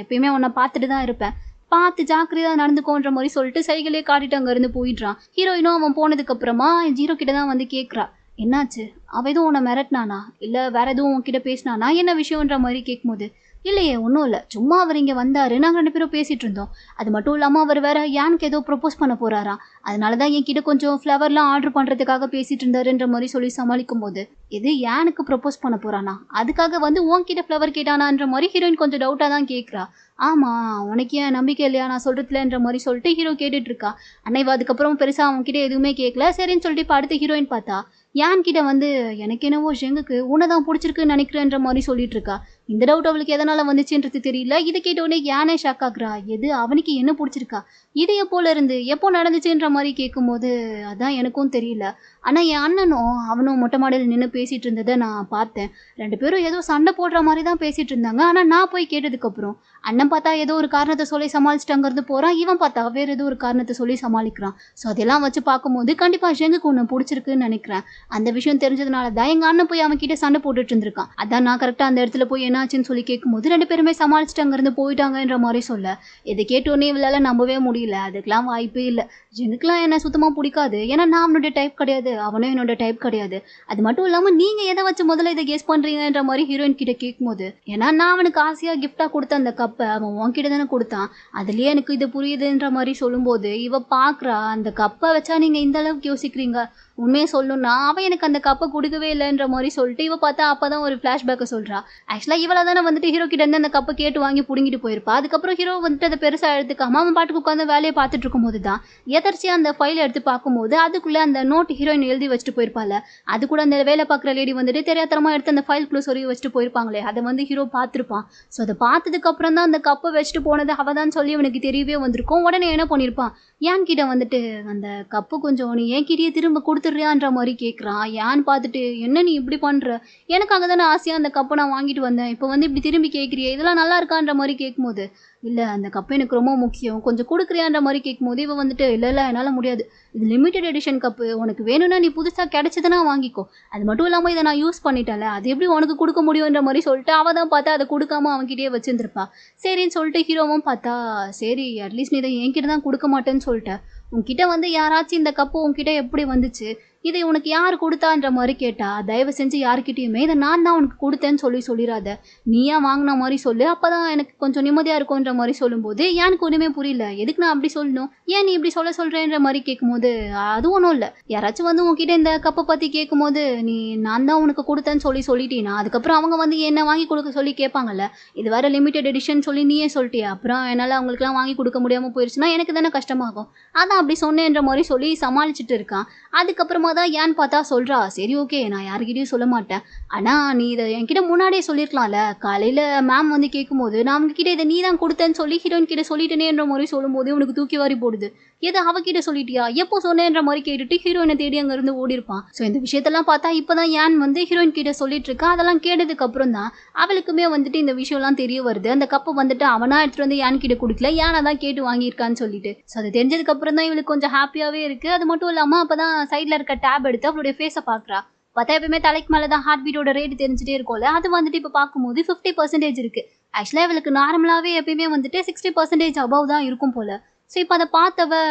எப்பயுமே உன்னை பார்த்துட்டு தான் இருப்பேன், பார்த்து ஜாக்கிரதையாக நடந்துக்கோன்ற மாதிரி சொல்லிட்டு சைக்கிளே காட்டிட்டு அங்கேருந்து போயிடுறான். ஹீரோயினும் அவன் போனதுக்கப்புறமா ஜீரோ கிட்ட தான் வந்து கேட்குறா, என்னாச்சு அவன் எதுவும் உன்னை மிரட்டினானா இல்லை வேற எதுவும் உன்கிட்ட பேசினானா என்ன விஷயன்ற மாதிரி கேட்கும்போது இல்லையே ஒன்றும் இல்லை, சும்மா அவர் இங்கே வந்தார் நாங்கள் ரெண்டு பேரும் பேசிகிட்டு இருந்தோம், அது மட்டும் இல்லாமல் அவர் வேற யானுக்கு ஏதோ ப்ரொப்போஸ் பண்ண போகிறாராம், அதனால தான் என்கிட்ட கொஞ்சம் ஃப்ளவர்லாம் ஆர்டர் பண்ணுறதுக்காக பேசிகிட்டு இருந்தாருன்ற மாதிரி சொல்லி சமாளிக்கும் போது இது யானுக்கு ப்ரொப்போஸ் பண்ண போகிறானா, அதுக்காக வந்து உன்கிட்ட ஃப்ளவர் கேட்டானான்ற மாதிரி ஹீரோயின் கொஞ்சம் டவுட்டாக தான் கேட்குறா. ஆமாம் உனக்கு ஏன் நம்பிக்கை இல்லையா நான் சொல்கிறதுலன்ற மாதிரி சொல்லிட்டு ஹீரோ கேட்டுட்டு இருக்கா. அன்னைவா அதுக்கப்புறம் பெருசாக அவன்கிட்ட எதுவுமே கேட்கல, சரின்னு சொல்லிட்டு இப்போ அடுத்த ஹீரோயின் பார்த்தா யான் கிட்ட வந்து எனக்கு என்னவோ ஷெங்குக்கு உன்னை தான் பிடிச்சிருக்குன்னு நினைக்கிறேன்ற மாதிரி சொல்லிட்டு இருக்கா. இந்த டவுட் அவளுக்கு எதனால வந்துச்சுன்றது தெரியல. இதை கேட்டோடனே யானே ஷாக் ஆகுறா, எது அவனுக்கு என்ன பிடிச்சிருக்கா, இது எப்போல இருந்து எப்போ நடந்துச்சுன்ற மாதிரி கேட்கும்போது அதான் எனக்கும் தெரியல, ஆனால் என் அண்ணனும் அவனும் மொட்டை மாடியில் நின்று பேசிகிட்டு இருந்ததை நான் பார்த்தேன், ரெண்டு பேரும் ஏதோ சண்டை போடுற மாதிரி தான் பேசிகிட்டு இருந்தாங்க, ஆனால் நான் போய் கேட்டதுக்கப்புறம் அண்ணன் பார்த்தா ஏதோ ஒரு காரணத்தை சொல்லி சமாளிச்சிட்டாங்கிறது போகிறான், இவன் பார்த்தா வேறு ஏதோ ஒரு காரணத்தை சொல்லி சமாளிக்கிறான். ஸோ அதெல்லாம் வச்சு பார்க்கும்போது கண்டிப்பாக ஷெங்குக்கு ஒன்று பிடிச்சிருக்குன்னு நினைக்கிறேன். அந்த விஷயம் தெரிஞ்சதுனால தான் எங்கள் அண்ணன் போய் அவன் கிட்ட சண்டை போட்டுட்டு இருந்திருக்கான். அதான் நான் கரெக்டாக அந்த இடத்துல போய் என்னாச்சுன்னு சொல்லி கேட்கும்போது ரெண்டு பேருமே சமாளிச்சுட்டு அங்கேருந்து போயிட்டாங்கன்ற மாதிரி சொல்ல இதை கேட்டோன்னே இவளால் நம்பவே முடியல, அதுக்கெல்லாம் வாய்ப்பே இல்லை, எனக்குலாம் என்ன சுத்தமாக பிடிக்காது, ஏன்னா நான் அவனோட டைப் கிடையாது, அவனும் என்னோட டைப் கிடையாது, அது மட்டும் இல்லாமல் நீங்கள் எதை வச்சு முதல்ல இதை கெஸ் பண்ணுறீங்கன்ற மாதிரி ஹீரோயின் கிட்ட கேட்கும்போது ஏன்னா நான் அவனுக்கு ஆசையாக கிஃப்டாக கொடுத்த அந்த கப்பை அவன் உன்கிட்ட தானே கொடுத்தான், அதுலேயே எனக்கு இது புரியுதுன்ற மாதிரி சொல்லும்போது இவ பார்க்குறா, அந்த கப்பை வச்சா நீங்கள் இந்த அளவுக்கு யோசிக்கிறீங்க, உண்மையை சொல்லணும்னா அவன் எனக்கு அந்த கப்பை கொடுக்கவே இல்லைன்ற மாதிரி சொல்லிட்டு இவ பார்த்தா அப்பதான் ஒரு ஃபிளாஷ்பேக்கை சொல்றா. ஆக்சுவலா இவள தானே வந்துட்டு ஹீரோ கிட்ட இருந்து அந்த கப்பை கேட்டு வாங்கி புடுங்கிட்டு போயிருப்பா. அதுக்கப்புறம் ஹீரோ வந்துட்டு அதை பெருசா எடுத்துக்காம அவன் பாட்டுக்கு உட்காந்து வேலையை பார்த்துட்டு இருக்கும் போதுதான் எதர்ச்சியா அந்த ஃபைலை எடுத்து பார்க்கும்போது அதுக்குள்ள அந்த நோட் ஹீரோயின் எழுதி வச்சுட்டு போயிருப்பாள். அது கூட அந்த வேலை பார்க்குற லேடி வந்துட்டு தெரியாதரமா எடுத்து அந்த ஃபைல்குள்ள சொருகி வச்சுட்டு போயிருப்பாங்களே, அதை வந்து ஹீரோ பார்த்துருப்பான். ஸோ அதை பார்த்ததுக்கு அப்புறம் தான் அந்த கப்பை வச்சுட்டு போனது அவதான் சொல்லி அவனுக்கு தெரியவே வந்திருக்கும். உடனே என்ன பண்ணியிருப்பான், ஏன் கிட்ட வந்துட்டு அந்த கப்பு கொஞ்சம் நீ ஏன் கிட்டே திரும்ப கொடுத்துட்றியான்ற மாதிரி கேட்குறான். ஏன்னு பார்த்துட்டு என்ன நீ இப்படி பண்ணுற, எனக்காக தானே ஆசையாக அந்த கப்பை நான் வாங்கிட்டு வந்தேன், இப்போ வந்து இப்படி திரும்பி கேட்குறியே, இதெல்லாம் நல்லா இருக்கான்ற மாதிரி கேட்கும்போது இல்லை அந்த கப்பு எனக்கு ரொம்ப முக்கியம் கொஞ்சம் கொடுக்குறியான்ற மாதிரி கேட்கும்போது இவன் வந்துட்டு இல்லை என்னால் முடியாது, இது லிமிடெட் எடிஷன் கப்பு, உனக்கு வேணும்னா நீ புதுசாக கிடைச்சதுன்னா வாங்கிக்கோ, அது மட்டும் இல்லாமல் இதை நான் யூஸ் பண்ணிட்டேன்ல அது எப்படி உனக்கு கொடுக்க முடியுன்ற மாதிரி சொல்லிட்டு அவள் தான் பார்த்தா அதை கொடுக்காம அவன்கிட்டயே வச்சுருந்துருப்பா. சரின்னு சொல்லிட்டு ஹீரோவும் பார்த்தா சரி அட்லீஸ்ட் நீ இதை என்கிட்ட தான் கொடுக்க மாட்டேன்னு சொல்லிட்டேன், உன்கிட்ட வந்து யாராச்சும் இந்த கப்பு உன்கிட்ட எப்படி வந்துச்சு, இதை உனக்கு யார் கொடுத்தான்ற மாதிரி கேட்டா தயவு செஞ்சு யாருக்கிட்டையுமே இதை நான் தான் உனக்கு கொடுத்தேன்னு சொல்லிடாத, நீயா வாங்கின மாதிரி சொல்லு, அப்போதான் எனக்கு கொஞ்சம் நிம்மதியாக இருக்கும்ன்ற மாதிரி சொல்லும்போது எனக்கு ஒன்றுமே புரியல, எதுக்கு நான் அப்படி சொல்லணும், ஏன் நீ இப்படி சொல்கிறேன்ற மாதிரி கேட்கும்போது அது ஒன்றும் இல்லை, யாராச்சும் வந்து உங்ககிட்ட இந்த கப்பை பற்றி கேட்கும்போது நீ நான் தான் உனக்கு கொடுத்தேன்னு சொல்லிட்டீனா அதுக்கப்புறம் அவங்க வந்து என்ன வாங்கி கொடுக்க சொல்லி கேட்பாங்கல்ல, இது வேறு லிமிடெட் எடிஷன் சொல்லி நீயே சொல்லிட்டியா, அப்புறம் என்னால் அவங்களுக்குலாம் வாங்கி கொடுக்க முடியாமல் போயிடுச்சுன்னா எனக்கு தானே கஷ்டமாகும், அதான் அப்படி சொன்னேன்ற மாதிரி சொல்லி சமாளிச்சுட்டு இருக்கான். அதுக்கப்புறமா தான் ஏன்னு பார்த்தா சொல்கிறா சரி ஓகே நான் யாருக்கிட்டையும் சொல்ல மாட்டேன், ஆனால் நீ இதை என்கிட்ட முன்னாடியே சொல்லியிருக்கலாம்ல, காலையில் மேம் வந்து கேட்கும்போது நான் அவங்ககிட்ட இதை நீ தான் கொடுத்தேன்னு சொல்லி ஹீரோயின் கிட்ட சொல்லிட்டேனேன்ற மாதிரி சொல்லும்போது உனக்கு தூக்கி வாரி போடுது, எது அவகிட்ட சொல்லிட்டியா எப்போ சொன்னேன்ற மாதிரி கேட்டுட்டு ஹீரோயினை தேடி அங்கேருந்து ஓடிருப்பான். ஸோ இந்த விஷயத்தெல்லாம் பார்த்தா இப்போ தான் ஏன் வந்து ஹீரோயின் கிட்ட சொல்லிட்டு இருக்கா. அதெல்லாம் கேட்டதுக்கு அப்புறம் தான் அவளுக்குமே வந்துட்டு இந்த விஷயம்லாம் தெரிய வருது, அந்த கப்பை வந்துட்டு அவனா எடுத்துகிட்டு வந்து ஏன் கிட்ட கொடுக்கல ஏன்னா தான் கேட்டு வாங்கியிருக்கான்னு சொல்லிட்டு. ஸோ அது தெரிஞ்சதுக்கு அப்புறம் தான் இவளுக்கு கொஞ்சம் ஹாப்பியாகவே இருக்குது. அது மட்டும் இல்லாமல் அப்போ தான் சைடில் இருக்க டேப் எடுத்து அவளுடைய ஃபேஸை பார்க்குறா. பார்த்தா எப்பவுமே தலைக்கு மேலே தான் ஹார்ட் பீட்டோட ரேட் தெரிஞ்சுட்டே இருக்கும்ல, அது வந்துட்டு இப்போ பார்க்கும்போது 50% இருக்குது. ஆக்சுவலாக இவளுக்கு நார்மலாகவே எப்பயுமே வந்துட்டு 60% அபவ் தான் இருக்கும் போல். ஸோ இப்போ அதை பார்த்தவ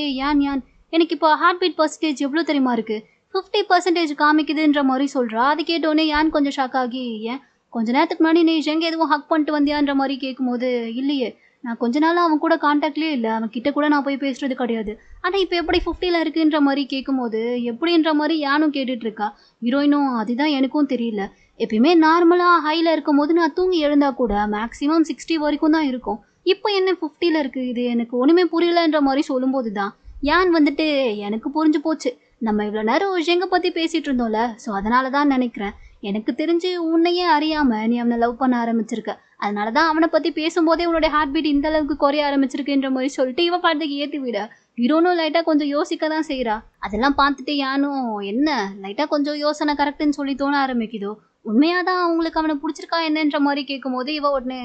ஏன் எனக்கு இப்போ ஹார்ட் பீட் பர்சன்டேஜ் எவ்வளோ தெரியுமா இருக்குது, 50% காமிக்குதுன்ற மாதிரி சொல்கிறா. அது கேட்டோடனே ஏன் கொஞ்சம் ஷாக் ஆகி ஏன் கொஞ்ச நேரத்துக்கு முன்னாடி நீ எங்கே எதுவும் ஹக் பண்ணிட்டு வந்தியான்ற மாதிரி கேட்கும்போது இல்லையே நான் கொஞ்ச நாள் அவன் கூட கான்டாக்ட்லேயே இல்லை, அவன் கிட்ட கூட நான் போய் பேசுறது கிடையாது, ஆனால் இப்போ எப்படி 50ல் இருக்குன்ற மாதிரி கேட்கும்போது எப்படின்ற மாதிரி யானும் கேட்டுட்ருக்கா. ஹீரோயினும் அதுதான் எனக்கும் தெரியல, எப்பயுமே நார்மலாக ஹையில் இருக்கும் போது நான் தூங்கி எழுந்தா கூட மேக்ஸிமம் 60 வரைக்கும் தான் இருக்கும், இப்போ என்ன 50ல் இருக்குது, இது எனக்கு ஒன்றுமே புரியலன்ற மாதிரி சொல்லும்போது தான் யான் வந்துட்டு எனக்கு புரிஞ்சு போச்சு, நம்ம இவ்வளோ நேரம் ஷெங்கை பற்றி பேசிகிட்டு இருந்தோம்ல, ஸோ அதனால தான் நினைக்கிறேன், எனக்கு தெரிஞ்சு உன்னையே அறியாமல் நீ அவனை லவ் பண்ண ஆரம்பிச்சிருக்க, அதனால தான் அவனை பற்றி பேசும்போதே உன்னோட ஹார்ட் பீட் இந்த அளவுக்கு குறைய ஆரம்பிச்சிருக்குன்ற மாதிரி சொல்லிட்டு இவ பாட்டுக்கு ஏற்றி விட ஹீரோனும் லைட்டாக கொஞ்சம் யோசிக்க தான் செய்கிறா. அதெல்லாம் பார்த்துட்டு யானும் என்ன லைட்டாக கொஞ்சம் யோசனை கரெக்டுன்னு சொல்லி தோண ஆரம்பிக்குதோ, உண்மையாக தான் அவங்களுக்கு அவனை பிடிச்சிருக்கா என்னன்ற மாதிரி கேட்கும்போது இவ உடனே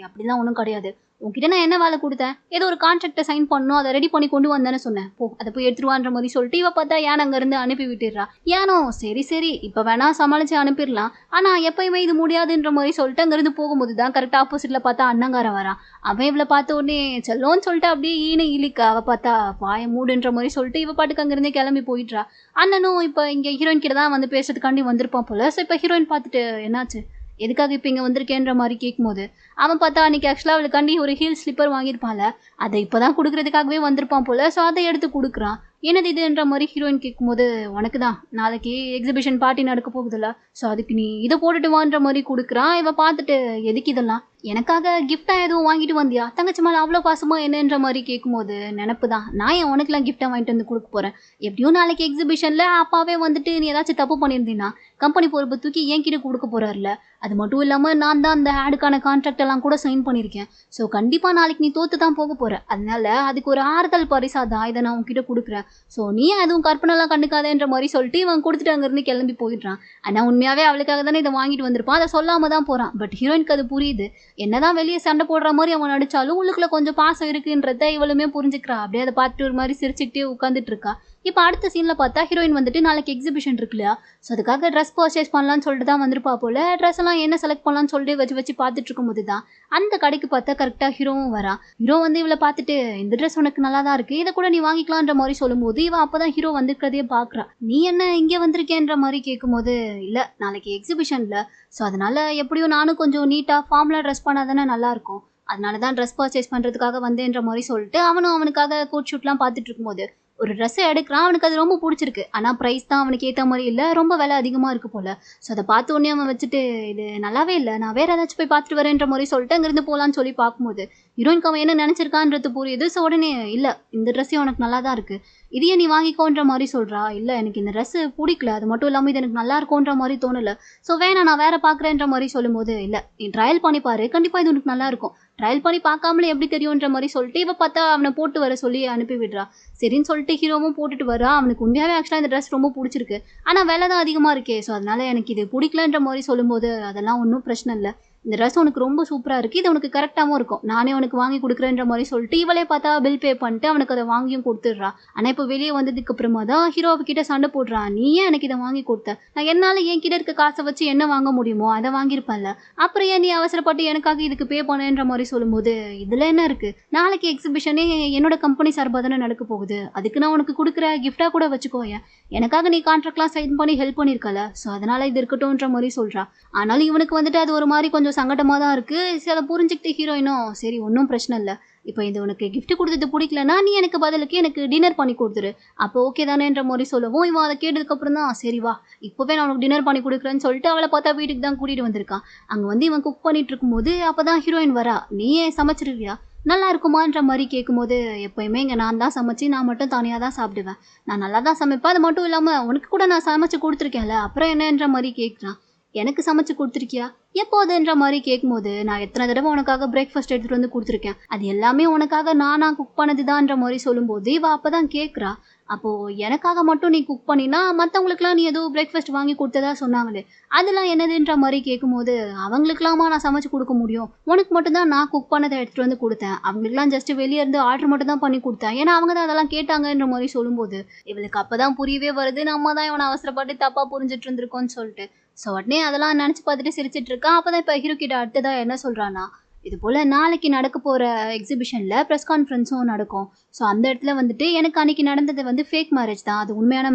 அப்படிலாம் ஒன்றும் கிடையாது, உன்கிட்ட நான் என்ன வேலை கொடுத்தேன், ஏதோ ஒரு கான்ட்ராக்டை சைன் பண்ணணும் அதை ரெடி பண்ணி கொண்டு வந்தேன்னு சொன்னேன், போ அதை போய் எடுத்துருவான்ற மாதிரி சொல்லிட்டு இவ பார்த்தா ஏன் அங்கேருந்து அனுப்பி விட்டுடுறா. ஏனோ சரி இப்போ வேணா சமாளித்து அனுப்பிடலாம், ஆனால் எப்பயுமே இது முடியாதுன்ற மாதிரி சொல்லிட்டு அங்கேருந்து போகும்போது தான் கரெக்டாக ஆப்போசிட்டில் பார்த்தா அண்ணங்காரன் வரான். அவன் இவளை பார்த்த உடனே செல்லோன்னு சொல்லிட்டு அப்படியே இழிக்க அவள் பார்த்தா வாய மூடுன்ற மாதிரி சொல்லிட்டு இவ பாட்டுக்கு அங்கேருந்தே கிளம்பி போயிடுறா. அண்ணனும் இப்போ இங்கே ஹீரோயின் கிட்ட தான் வந்து பேசுறதுக்காண்டி வந்திருப்பான் போல. ஸோ இப்போ ஹீரோயின் பார்த்துட்டு என்னாச்சு எதுக்காக இப்போ இங்கே வந்திருக்கேன்ற மாதிரி கேட்கும்போது அவன் பார்த்தா அன்றைக்கி ஆக்சுவலாக அவளுக்காண்டி ஒரு ஹீல் ஸ்லிப்பர் வாங்கியிருப்பான்ல, அதை இப்போ தான் கொடுக்குறதுக்காகவே வந்திருப்பான் போல். ஸோ அதை எடுத்து கொடுக்குறான். என்னது இதுன்ற மாதிரி ஹீரோயின் கேட்கும்போது உனக்கு தான் நாளைக்கு எக்ஸிபிஷன் பார்ட்டி நடக்க போகுதுல்ல, ஸோ அதுக்கு நீ இதை போட்டுட்டு வான்ற மாதிரி கொடுக்குறான். இவன் பார்த்துட்டு எதுக்கு இதெல்லாம், எனக்காக கிஃப்டாக எதுவும் வாங்கிட்டு வந்தியா, தங்கச்சி மேலே அவ்வளோ பாசமா என்னன்ற மாதிரி கேட்கும்போது நினப்பு தான், நான் என் உனக்குலாம் கிஃப்டாக வாங்கிட்டு வந்து கொடுக்க போகிறேன், எப்படியும் நாளைக்கு எக்ஸிபிஷனில் அப்பாவே வந்துட்டு நீ ஏதாச்சும் தப்பு பண்ணியிருந்தீங்கன்னா கம்பெனி பொறுப்பு தூக்கி என் கிட்ட கொடுக்க போகிறாருல, அது மட்டும் இல்லாமல் நான் தான் அந்த ஆடுக்கான கான்ட்ராக்ட் எல்லாம் கூட சைன் பண்ணியிருக்கேன், ஸோ கண்டிப்பாக நாளைக்கு நீ தோற்று தான் போக போகிற, அதனால அதுக்கு ஒரு ஆறுதல் பரிசாக தான் இதை நான் உன்கிட்ட கொடுக்குறேன், ஸோ நீ அதுவும் கற்பனைலாம் கண்டுக்காதேன்ற மாதிரி சொல்லிட்டு இவன் கொடுத்துட்டு அங்கேருந்து கிளம்பி போயிடுறான். ஆனால் உண்மையாகவே அவளுக்காக தானே இதை வாங்கிட்டு வந்திருப்பான், அதை சொல்லாமல் தான் போகிறான். பட் ஹீரோயினுக்கு அது புரியுது, என்னதான் வெளியே சண்டை போடுற மாதிரி அவன் நடிச்சாலும் உள்ளுக்குள்ள கொஞ்சம் பாசம் இருக்குன்றத இவளுமே புரிஞ்சுக்கிறா. அப்படியே அதை பார்த்துட்டு ஒரு மாதிரி சிரிச்சுக்கிட்டே உட்காந்துட்டு இருக்கா. இப்போ அடுத்த சீனில் பார்த்தா ஹீரோயின் வந்துட்டு நாளைக்கு எக்ஸிபிஷன் இருக்கு இல்லையா, ஸோ அதுக்காக ட்ரெஸ் பர்ச்சேஸ் பண்ணலான்னு சொல்லிட்டு தான் வந்திருப்பா போல். ட்ரெஸ் எல்லாம் என்ன செலக்ட் பண்ணலான்னு சொல்லிட்டு வச்சு பார்த்துட்டு இருக்கும்போது தான் அந்த கடைக்கு பார்த்தா கரெக்டாக ஹீரோவும் வரா. ஹீரோ வந்து இவளை பார்த்துட்டு இந்த ட்ரெஸ் உனக்கு நல்லா தான் இருக்குது, இதை கூட நீ வாங்கிக்கலான்ற மாதிரி சொல்லும்போது இவன் அப்போ தான் ஹீரோ வந்துருக்கிறதே பார்க்குறா. நீ என்ன இங்கே வந்திருக்கேன்ற மாதிரி கேட்கும்போது இல்லை நாளைக்கு எக்ஸிபிஷனில், ஸோ அதனால் எப்படியும் நானும் கொஞ்சம் நீட்டாக ஃபார்மலாக ட்ரெஸ் பண்ணால் தானே நல்லாயிருக்கும், அதனால தான் ட்ரெஸ் பர்ச்சேஸ் பண்ணுறதுக்காக வந்தேன்ற மாதிரி சொல்லிட்டு அவனும் அவனுக்காக கோட் ஷூட்லாம் பார்த்துட்டு இருக்கும்போது ஒரு ட்ரெஸ்ஸை எடுக்கிறான், அவனுக்கு அது ரொம்ப பிடிச்சிருக்கு. ஆனால் ப்ரைஸ் தான் அவனுக்கு ஏற்ற மாதிரி இல்லை, ரொம்ப விலை அதிகமாக இருக்குது போல். ஸோ அதை பார்த்த உடனே அவன் வச்சுட்டு இது நல்லாவே இல்லை, நான் வேறு ஏதாச்சும் போய் பார்த்துட்டு வரேன்ற மாதிரி சொல்லிட்டு அங்கேருந்து போகலான்னு சொல்லி பார்க்கும்போது ஹீரோயினுக்கு அவன் என்ன நினச்சிருக்கான்றது புரியுது. ஸோ உடனே இல்லை இந்த ட்ரெஸ்ஸே உனக்கு நல்லா தான் இருக்குது, இதையே நீ வாங்கிக்கோன்ற மாதிரி சொல்கிறா. இல்லை எனக்கு இந்த ட்ரெஸ்ஸு பிடிக்கல, அது மட்டும் இல்லாமல் இது எனக்கு நல்லா இருக்கும்ன்ற மாதிரி தோணலை, ஸோ வேணாம் நான் வேறு பார்க்குறேன்ற மாதிரி சொல்லும்போது இல்லை நீ ட்ரையல் பண்ணி பாரு, கண்டிப்பாக இது உனக்கு நல்லா இருக்கும், ட்ரையல் பண்ணி பார்க்காமலே எப்படி தெரியுன்ற மாதிரி சொல்லிட்டு இவ பார்த்தா அவனை போட்டு வர சொல்லி அனுப்பி விடுறா. சரின்னு சொல்லிட்டு ஹீரோவும் போட்டுட்டு வரா. அவனுக்கு உண்மையாகவே ஆக்சுவலாக இந்த ட்ரெஸ் ரொம்ப பிடிச்சிருக்கு, ஆனால் விலை தான் அதிகமாக இருக்கே, ஸோ அதனால எனக்கு இது பிடிக்கலன்ற மாதிரி சொல்லும்போது அதெல்லாம் ஒன்றும் பிரச்சனை இல்லை, இந்த ட்ரெஸ் உனக்கு ரொம்ப சூப்பராக இருக்குது, இது உனக்கு கரெக்டாகவும் இருக்கும், நானே உனக்கு வாங்கி கொடுக்குறேன்ற மாதிரி சொல்லிட்டு இவளே பார்த்தா பில் பே பண்ணிட்டு அவனுக்கு அதை வாங்கியும் கொடுத்துட்றா. ஆனால் இப்போ வெளியே வந்ததுக்கு அப்புறமா தான் ஹீரோவை கிட்ட சண்டை போடுறான். நீ ஏன் எனக்கு இதை வாங்கி கொடுத்த, நான் என்னால் என் கிட்ட இருக்க காசை வச்சு என்ன வாங்க முடியுமோ அதை வாங்கியிருப்பேன்ல, அப்புறம் ஏன் நீ அவசரப்பட்டு எனக்காக இதுக்கு பே பண்ணேன்ற மாதிரி சொல்லும்போது இதில் என்ன இருக்குது, நாளைக்கு எக்ஸிபிஷனே என்னோட கம்பெனி சார்பாக தானே நடக்க போகுது, அதுக்கு நான் உனக்கு கொடுக்குற கிஃப்டாக கூட வச்சுக்கோயேன், எனக்காக நீ கான்ட்ராக்ட்லாம் சைன் பண்ணி ஹெல்ப் பண்ணியிருக்கல, ஸோ அதனால் இது இருக்கட்டும்ன்ற மாதிரி சொல்கிறா. ஆனாலும் இவனுக்கு வந்துட்டு அது ஒரு மாதிரி கொஞ்சம் சங்கடமாக தான் இருக்குது. சரி அதை புரிஞ்சுக்கிட்டு ஹீரோயினும் சரி ஒன்றும் பிரச்சனை இல்லை, இப்போ இது உனக்கு கிஃப்ட் கொடுத்தது பிடிக்கலன்னா நீ எனக்கு பதிலுக்கு எனக்கு டின்னர் பண்ணி கொடுத்துரு, அப்போ ஓகே தானேன்ற மாதிரி சொல்லவும் இவன் அதை கேட்டதுக்கப்புறம் தான் சரி வா இப்போவே நான் உனக்கு டின்னர் பண்ணி கொடுக்குறேன்னு சொல்லிட்டு அவளை பார்த்தா வீட்டுக்கு தான் கூட்டிகிட்டு வந்திருக்கான். அங்கே வந்து இவன் குக் பண்ணிட்டு இருக்கும்போது அப்போ தான் ஹீரோயின் வரா. நீ ஏன் சமைச்சிருவியா, நல்லா இருக்குமான்ற மாதிரி கேட்கும்போது எப்போயுமே இங்கே நான் தான் சமைச்சு நான் மட்டும் தனியாக தான் சாப்பிடுவேன், நான் நல்லா தான் சமைப்பேன், அது மட்டும் இல்லாமல் உனக்கு கூட நான் சமைச்சு கொடுத்துருக்கேன்ல, அப்புறம் என்னன்ற மாதிரி கேட்குறான். எனக்கு சமைச்சு கொடுத்துருக்கியா எப்போதுன்ற மாதிரி கேட்கும்போது நான் எத்தனை தடவை உனக்காக பிரேக்ஃபாஸ்ட் எடுத்துகிட்டு வந்து கொடுத்துருக்கேன், அது எல்லாமே உனக்காக நானாக குக் பண்ணது தான்ற மாதிரி சொல்லும்போது இவ அப்போ தான் கேட்குறா. அப்போது எனக்காக மட்டும் நீ குக் பண்ணினா மற்றவங்களுக்குலாம் நீ ஏதோ பிரேக்ஃபாஸ்ட் வாங்கி கொடுத்ததா சொன்னாங்களே அதெல்லாம் என்னதுன்ற மாதிரி கேட்கும்போது அவங்களுக்குலாமா நான் சமைச்சு கொடுக்க முடியும், உனக்கு மட்டும்தான் நான் குக் பண்ணதை எடுத்துகிட்டு வந்து கொடுத்தேன், அவங்களுக்குலாம் ஜஸ்ட் வெளியே இருந்து ஆர்டர் மட்டும் தான் பண்ணி கொடுத்தேன், ஏன்னா அவங்க தான் அதெல்லாம் கேட்டாங்கன்ற மாதிரி சொல்லும்போது இவளுக்கு அப்போ தான் புரியவே வருது நம்ம தான் இவனை அவசரப்பட்டு தப்பாக புரிஞ்சிட்டு இருந்திருக்கோன்னு சொல்லிட்டு. ஸோ உடனே அதெல்லாம் நினச்சி பார்த்துட்டு சிரிச்சிட்டு இருக்கான். அப்போ தான் இப்போ ஹீரோ கிட்ட அடுத்ததாக என்ன சொல்கிறான்னா, இது போல் நாளைக்கு நடக்க போகிற எக்ஸிபிஷனில் ப்ரெஸ் கான்ஃபரன்ஸும் நடக்கும், ஸோ அந்த இடத்துல வந்துட்டு எனக்கு அன்றைக்கி நடந்தது வந்து ஃபேக் மேரேஜ் தான், அது உண்மையான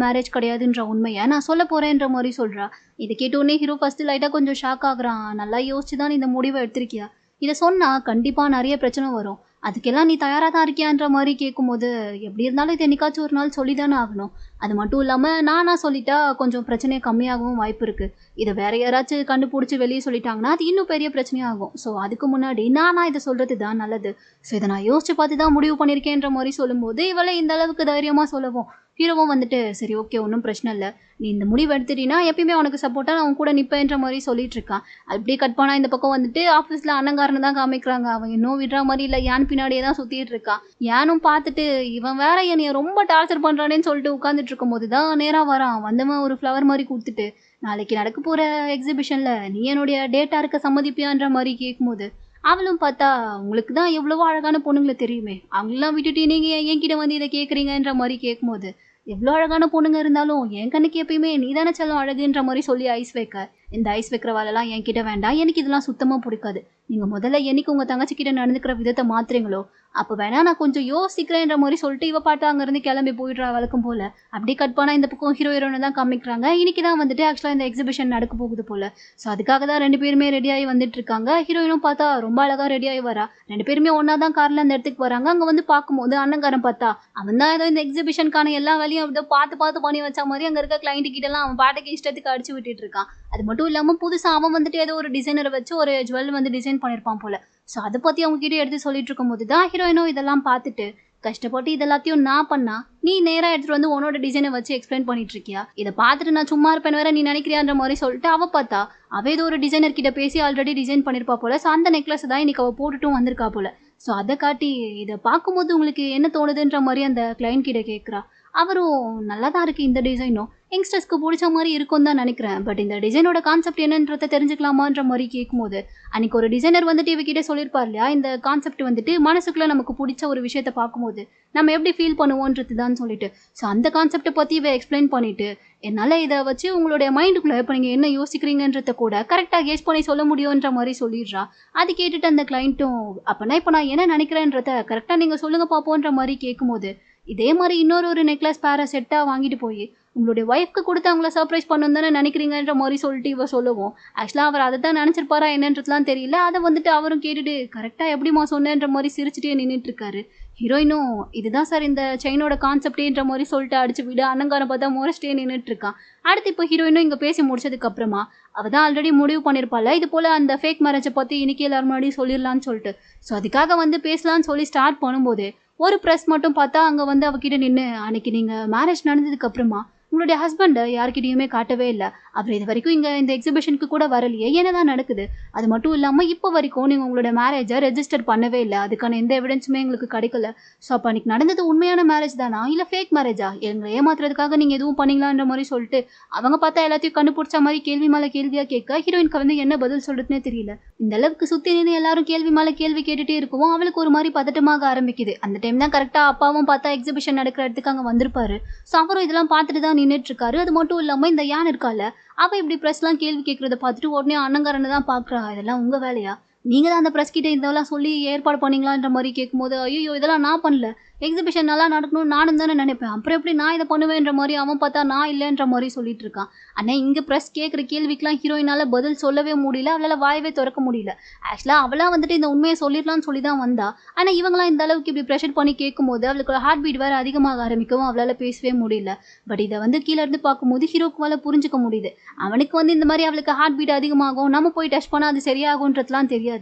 மேரேஜ் கிடையாதுன்ற உண்மையை நான் சொல்ல போகிறேன்ற மாதிரி சொல்கிறா. இதை கேட்டோடனே ஹீரோ ஃபஸ்ட்டு லைட்டாக கொஞ்சம் ஷாக் ஆகுறான். நல்லா யோசிச்சு தான் இந்த முடிவை எடுத்திருக்கியா, இதை சொன்னால் கண்டிப்பாக நிறைய பிரச்சனை வரும், அதுக்கெல்லாம் நீ தயாராக தான் இருக்கியான்ற மாதிரி கேட்கும்போது எப்படி இருந்தாலும் இது என்னைக்காச்சும் ஒரு நாள் சொல்லி தானே ஆகணும், அது மட்டும் இல்லாமல் நானாக சொல்லிட்டா கொஞ்சம் பிரச்சனை கம்மியாகவும் வாய்ப்பு இருக்குது, இதை வேற யாராச்சும் கண்டுபிடிச்சி வெளியே சொல்லிட்டாங்கன்னா அது இன்னும் பெரிய பிரச்சனையாகும், ஸோ அதுக்கு முன்னாடி நானாக இதை சொல்கிறது தான் நல்லது, ஸோ இதை நான் யோசிச்சு பார்த்து தான் முடிவு பண்ணியிருக்கேன்ற மாதிரி சொல்லும்போது இவளை இந்த அளவுக்கு தைரியமாக சொல்லவும் ஹீரோவும் வந்துட்டு சரி ஓகே ஒன்றும் பிரச்சனை இல்லை, நீ இந்த முடிவு எடுத்துட்டீங்கன்னா எப்பயுமே உனக்கு சப்போர்ட்டாக நான் அவன் கூட நிற்பேன்ற மாதிரி சொல்லிட்டு இருக்கான். அப்படியே கட் பண்ணால் இந்த பக்கம் வந்துட்டு ஆஃபீஸில் அண்ணங்காரனை தான் காமிக்கிறாங்க. அவன் இன்னும் விடுற மாதிரி இல்லை, யான் பின்னாடியே தான் சுற்றிட்டு இருக்கான். யானும் பார்த்துட்டு இவன் வேற என்னைய ரொம்ப டார்ச்சர் பண்ணுறானேன்னு சொல்லிட்டு உட்காந்துட்டு இருக்கும் போது தான் நேராக வரான். வந்தவன் ஒரு ஃப்ளவர் மாதிரி கொடுத்துட்டு நாளைக்கு நடக்க போகிற எக்ஸிபிஷனில் நீ என்னுடைய டேட்டா இருக்க சம்மதிப்பியான்ற மாதிரி கேட்கும்போது அவளும் பார்த்தா உங்களுக்கு தான் எவ்வளவோ அழகான பொண்ணுங்களை தெரியுமே, அவங்களெலாம் விட்டுட்டு நீங்கள் என்கிட்ட வந்து இதை கேட்குறீங்கன்ற மாதிரி கேட்கும்போது எவ்வளோ அழகான பொண்ணுங்க இருந்தாலும் என் கண்ணுக்கு எப்பயுமே நீ தானே செல்லம் அழகுன்ற மாதிரி சொல்லி ஐஸ் வைக்க, இந்த ஐஸ் வைக்கிற வேலைலாம் என்கிட்ட வேண்டாம், எனக்கு இதெல்லாம் சுத்தமாக பிடிக்காது, நீங்கள் முதல்ல என்னைக்கு உங்கள் தங்கச்சிக்கிட்ட நடந்துக்கிற விதத்தை மாத்துறீங்களோ அப்போ வேணா நான் கொஞ்சம் யோசிக்கிறேன்ற மாதிரி சொல்லிட்டு இவ பாட்டு அங்கேருந்து கிளம்பி போயிடுறா வழக்கம் போல். அப்படியே கட் பண்ணால் இந்த பக்கம் ஹீரோ ஹீரோனை தான் காமிக்கிறாங்க. இன்னைக்கு தான் வந்துட்டு ஆக்சுவலாக இந்த எக்ஸிபிஷன் நடக்க போகுது போல், ஸோ அதுக்காக தான் ரெண்டு பேருமே ரெடியாகி வந்துட்டு இருக்காங்க. ஹீரோயினும் பார்த்தா ரொம்ப அழகாக ரெடியாகி வரா. ரெண்டு பேருமே ஒன்றா தான் காரில் அந்த இடத்துக்கு வராங்க. அங்கே வந்து பார்க்கும்போது அண்ணங்காரன் பார்த்தா அவன் தான் ஏதோ இந்த எக்ஸிபிஷனுக்கான எல்லா வேலையும் அப்படியே பார்த்து பண்ணி வச்சா மாதிரி அங்கே இருக்க கிளைண்ட் கிட்டலாம் அவன் பாட்டுக்கு இஷ்டத்துக்கு அடிச்சு விட்டுட்டு இருக்கான். அது மட்டும் இல்லாமல் புதுசாக அவன் வந்துட்டு ஏதோ ஒரு டிசைனரை வச்சு ஒரு ஜுவல் வந்து டிசைன் பண்ணியிருப்பான் போல். ஸோ அதை பற்றி அவங்க கிட்டே எடுத்து சொல்லிட்டு இருக்கும்போது தான் ஹீரோயினும் இதெல்லாம் பார்த்துட்டு கஷ்டப்பட்டு இது எல்லாத்தையும் நான் பண்ணா நீ நேராக எடுத்துகிட்டு வந்து உன்னோட டிசைனை வச்சு எக்ஸ்பிளைன் பண்ணிட்டு இருக்கியா, இதை பார்த்துட்டு நான் சும்மா இருப்பேன் வேற நீ நினைக்கிறியான்ற மாதிரி சொல்லிட்டு அவள் பார்த்தா அவள் ஏதோ ஒரு டிசைனர் கிட்ட பேசி ஆல்ரெடி டிசைன் பண்ணியிருப்பா போல. ஸோ அந்த நெக்லஸ் தான் இன்னைக்கு அவள் போட்டுட்டும் வந்திருக்கா போல. ஸோ அதை காட்டி இதை பார்க்கும்போது உங்களுக்கு என்ன தோணுதுன்ற மாதிரி அந்த கிளைண்ட் கிட்ட கேட்குறா. அவரும் நல்லா தான் இருக்குது இந்த டிசைனும் யங்ஸ்டர்ஸ்க்கு பிடிச்ச மாதிரி இருக்கும் தான் நினைக்கிறேன், பட் இந்த டிசைனோட கான்செப்ட் என்னன்றதை தெரிஞ்சுக்கலாமான்ற மாதிரி கேட்கும்போது அன்றைக்கி ஒரு டிசைனர் வந்துட்டு இவகிட்ட சொல்லியிருப்பார் இல்லையா, இந்த கான்செப்ட் வந்துட்டு மனசுக்குள்ளே நமக்கு பிடிச்ச ஒரு விஷயத்தை பார்க்கும்போது நம்ம எப்படி ஃபீல் பண்ணுவோன்றது தான் சொல்லிட்டு. ஸோ அந்த கான்செப்டை பற்றி இவ எக்ஸ்பிளைன் பண்ணிவிட்டு என்னால் இதை வச்சு உங்களுடைய மைண்டுக்குள்ளே இப்போ நீங்கள் என்ன யோசிக்கிறீங்கன்றத கூட கரெக்டாக கெஸ் பண்ணி சொல்ல முடியுன்ற மாதிரி சொல்லிடுறா. அது கேட்டுட்டு அந்த கிளைண்ட்டும் அப்போனா இப்போ நான் என்ன நினைக்கிறேன்றத கரெக்டாக நீங்கள் சொல்லுங்கள் பார்ப்போன்ற மாதிரி கேட்கும்போது இதே மாதிரி இன்னொரு நெக்லஸ் பேரை செட்டாக வாங்கிட்டு போய் உங்களுடைய ஒய்ஃப்க்கு கொடுத்து அவங்கள சர்ப்ரைஸ் பண்ணணும் தானே நினைக்கிறீங்கன்ற மாதிரி சொல்லிட்டு இவ சொல்லுவோம். ஆக்சுவலாக அவர் அதை தான் நினச்சிருப்பாரா என்னன்றதுலாம் தெரியல. அதை வந்துட்டு அவரும் கேட்டுட்டு கரெக்டாக எப்படிமா சொன்னேன்ற மாதிரி சிரிச்சுட்டே நின்றுட்டு இருக்காரு. ஹீரோயினும் இதுதான் சார் இந்த செயினோட கான்செப்டேன்ற மாதிரி சொல்லிட்டு அடிச்சு விட அன்னங்காரம் பார்த்தா முறைச்சிட்டே நின்றுட்டு இருக்கான். அடுத்து இப்போ ஹீரோயினும் இங்கே பேசி முடிச்சதுக்கு அப்புறமா அவள் தான் ஆல்ரெடி முடிவு பண்ணியிருப்பாள் இது போல் அந்த ஃபேக் மேரேஜை பற்றி இன்னைக்கு எல்லாரும் முன்னாடி சொல்லிடலான்னு சொல்லிட்டு. ஸோ அதுக்காக வந்து பேசலான்னு சொல்லி ஸ்டார்ட் பண்ணும்போது ஒரு ப்ரெஸ் மட்டும் பார்த்தா அங்கே வந்து அவகிட்ட நின்று அன்னைக்கு நீங்கள் மேரேஜ் நடந்ததுக்கு அப்புறமா உங்களுடைய ஹஸ்பண்டை யார்கிட்டயுமே காட்டவே இல்லை. அவர் இது வரைக்கும் இங்கே இந்த எக்ஸிபிஷனுக்கு கூட வரலையே, என்னதான் நடக்குது? அது மட்டும் இல்லாமல் இப்போ வரைக்கும் நீங்கள் உங்களோட மேரேஜை ரெஜிஸ்டர் பண்ணவே இல்லை. அதுக்கான எந்த எவிடன்ஸுமே எங்களுக்கு கிடைக்கல. ஸோ அப்போ அன்றைக்கி நடந்தது உண்மையான மேரேஜ் தானா இல்லை ஃபேக் மேரேஜா? எங்களை ஏமாத்துறதுக்காக நீங்கள் எதுவும் பண்ணீங்களான்ற மாதிரி சொல்லிட்டு அவங்க பார்த்தா எல்லாத்தையும் கண்டுபிடிச்ச மாதிரி கேள்வி மேலே கேள்வியாக கேட்க ஹீரோயினுக்கு வந்து என்ன பதில் சொல்றதுன்னே தெரியல. இந்த அளவுக்கு சுற்றி நின்று எல்லாரும் கேள்வி மேலே கேள்வி கேட்டுகிட்டே இருக்கும். அவளுக்கு ஒரு மாதிரி பதட்டமாக ஆரம்பிக்குது. அந்த டைம் தான் கரெக்டாக அப்பாவும் பார்த்தா எக்ஸிபிஷன் நடக்கிற இடத்துக்கு அங்கே வந்திருப்பாரு. ஸோ அவரும் இதெல்லாம் பார்த்துட்டு தான் நின்றுட்டு இருக்காரு. அது மட்டும் இல்லாமல் இந்த யான் இருக்கால அவ இப்படி ப்ரெஸ்லாம் கேள்வி கேட்கறத பார்த்துட்டு உடனே அண்ணங்காரனை தான் பார்க்குறா. இதெல்லாம் உங்கள் வேலையா? நீங்கள் தான் அந்த ப்ரெஸ் கிட்ட இதெல்லாம் சொல்லி ஏற்பாடு பண்ணீங்களான்ற மாதிரி கேட்கும்போது ஐயோ இதெல்லாம் நான் பண்ணல, எக்ஸிபிஷன் நல்லா நடக்கணும்னு நானும் தானே நினைப்பேன், அப்புறம் எப்படி நான் இதை பண்ணுவேன்ற மாதிரி அவன் பார்த்தா நான் இல்லைன்ற மாதிரி சொல்லிட்டு இருக்கான். ஆனால் இங்கே ப்ரெஸ் கேட்குற கேள்விக்கெலாம் ஹீரோயினால் பதில் சொல்லவே முடியல, அவளால் வாயவே திறக்க முடியல. ஆக்சுவலாக அவளாக வந்துட்டு இந்த உண்மையை சொல்லிடலான்னு சொல்லி தான் வந்தா. ஆனால் இவங்களாம் இந்த அளவுக்கு இப்படி ப்ரெஷர் பண்ணி கேட்கும்போது அவளுக்கு ஹார்ட் பீட் வேறு அதிகமாக ஆரம்பிக்கவும் அவளால் பேசவே முடியல. பட் இதை வந்து கீழே இருந்து பார்க்கும்போது ஹீரோக்கு மேலே புரிஞ்சுக்க முடியுது. அவனுக்கு வந்து இந்த மாதிரி அவளுக்கு ஹார்ட் பீட் அதிகமாகும், நம்ம போய் டச் பண்ணால் அது சரியாகுன்றதுலாம் தெரியாது.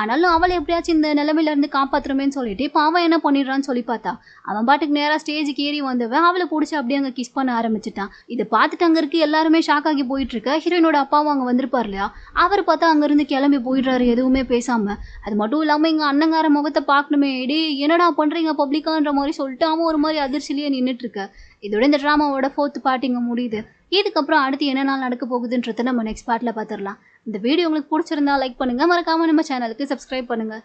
ஆனாலும் அவளை எப்படியாச்சும் இந்த நிலைமையிலேருந்து காப்பாற்றுறமேன்னு சொல்லிட்டு இப்போ அவன் என்ன பண்ணிடுறான்னு சொல்லி பார்த்தா அவன் பாட்டுக்கு நேராக ஸ்டேஜுக்கு ஏறி வந்தவன் அவளை பிடிச்சி அப்படியே அங்கே கிஸ் பண்ண ஆரம்பிச்சிட்டான். இதை பார்த்துட்டு அங்கே இருக்கு எல்லாருமே ஷாக் ஆகி போயிட்டு இருக்க. ஹீரோயினோட அப்பாவும் அங்கே வந்திருப்பார் இல்லையா, அவர் பார்த்தா அங்கேருந்து கிளம்பி போயிடுறாரு எதுவுமே பேசாமல். அது மட்டும் இல்லாமல் எங்கள் அண்ணங்கார முகத்தை பார்க்கணுமே, டே என்னடா பண்ணுறீங்க பப்ளிக்கான்ற மாதிரி சொல்லிட்டு அவன் ஒரு மாதிரி அதிர்ச்சிலேயே நின்றுட்டு இருக்க. இதோட இந்த ட்ராமாவோட 4th பார்ட் இங்கே முடியுது. இதுக்கப்புறம் அடுத்து என்ன நாள் நடக்க போகுதுன்றதை நம்ம நெக்ஸ்ட் பார்ட்டில் பார்த்துடலாம். இந்த வீடியோ உங்களுக்கு பிடிச்சிருந்தா லைக் பண்ணுங்கள், மறக்காமல் நம்ம சேனலுக்கு சப்ஸ்கிரைப் பண்ணுங்கள்.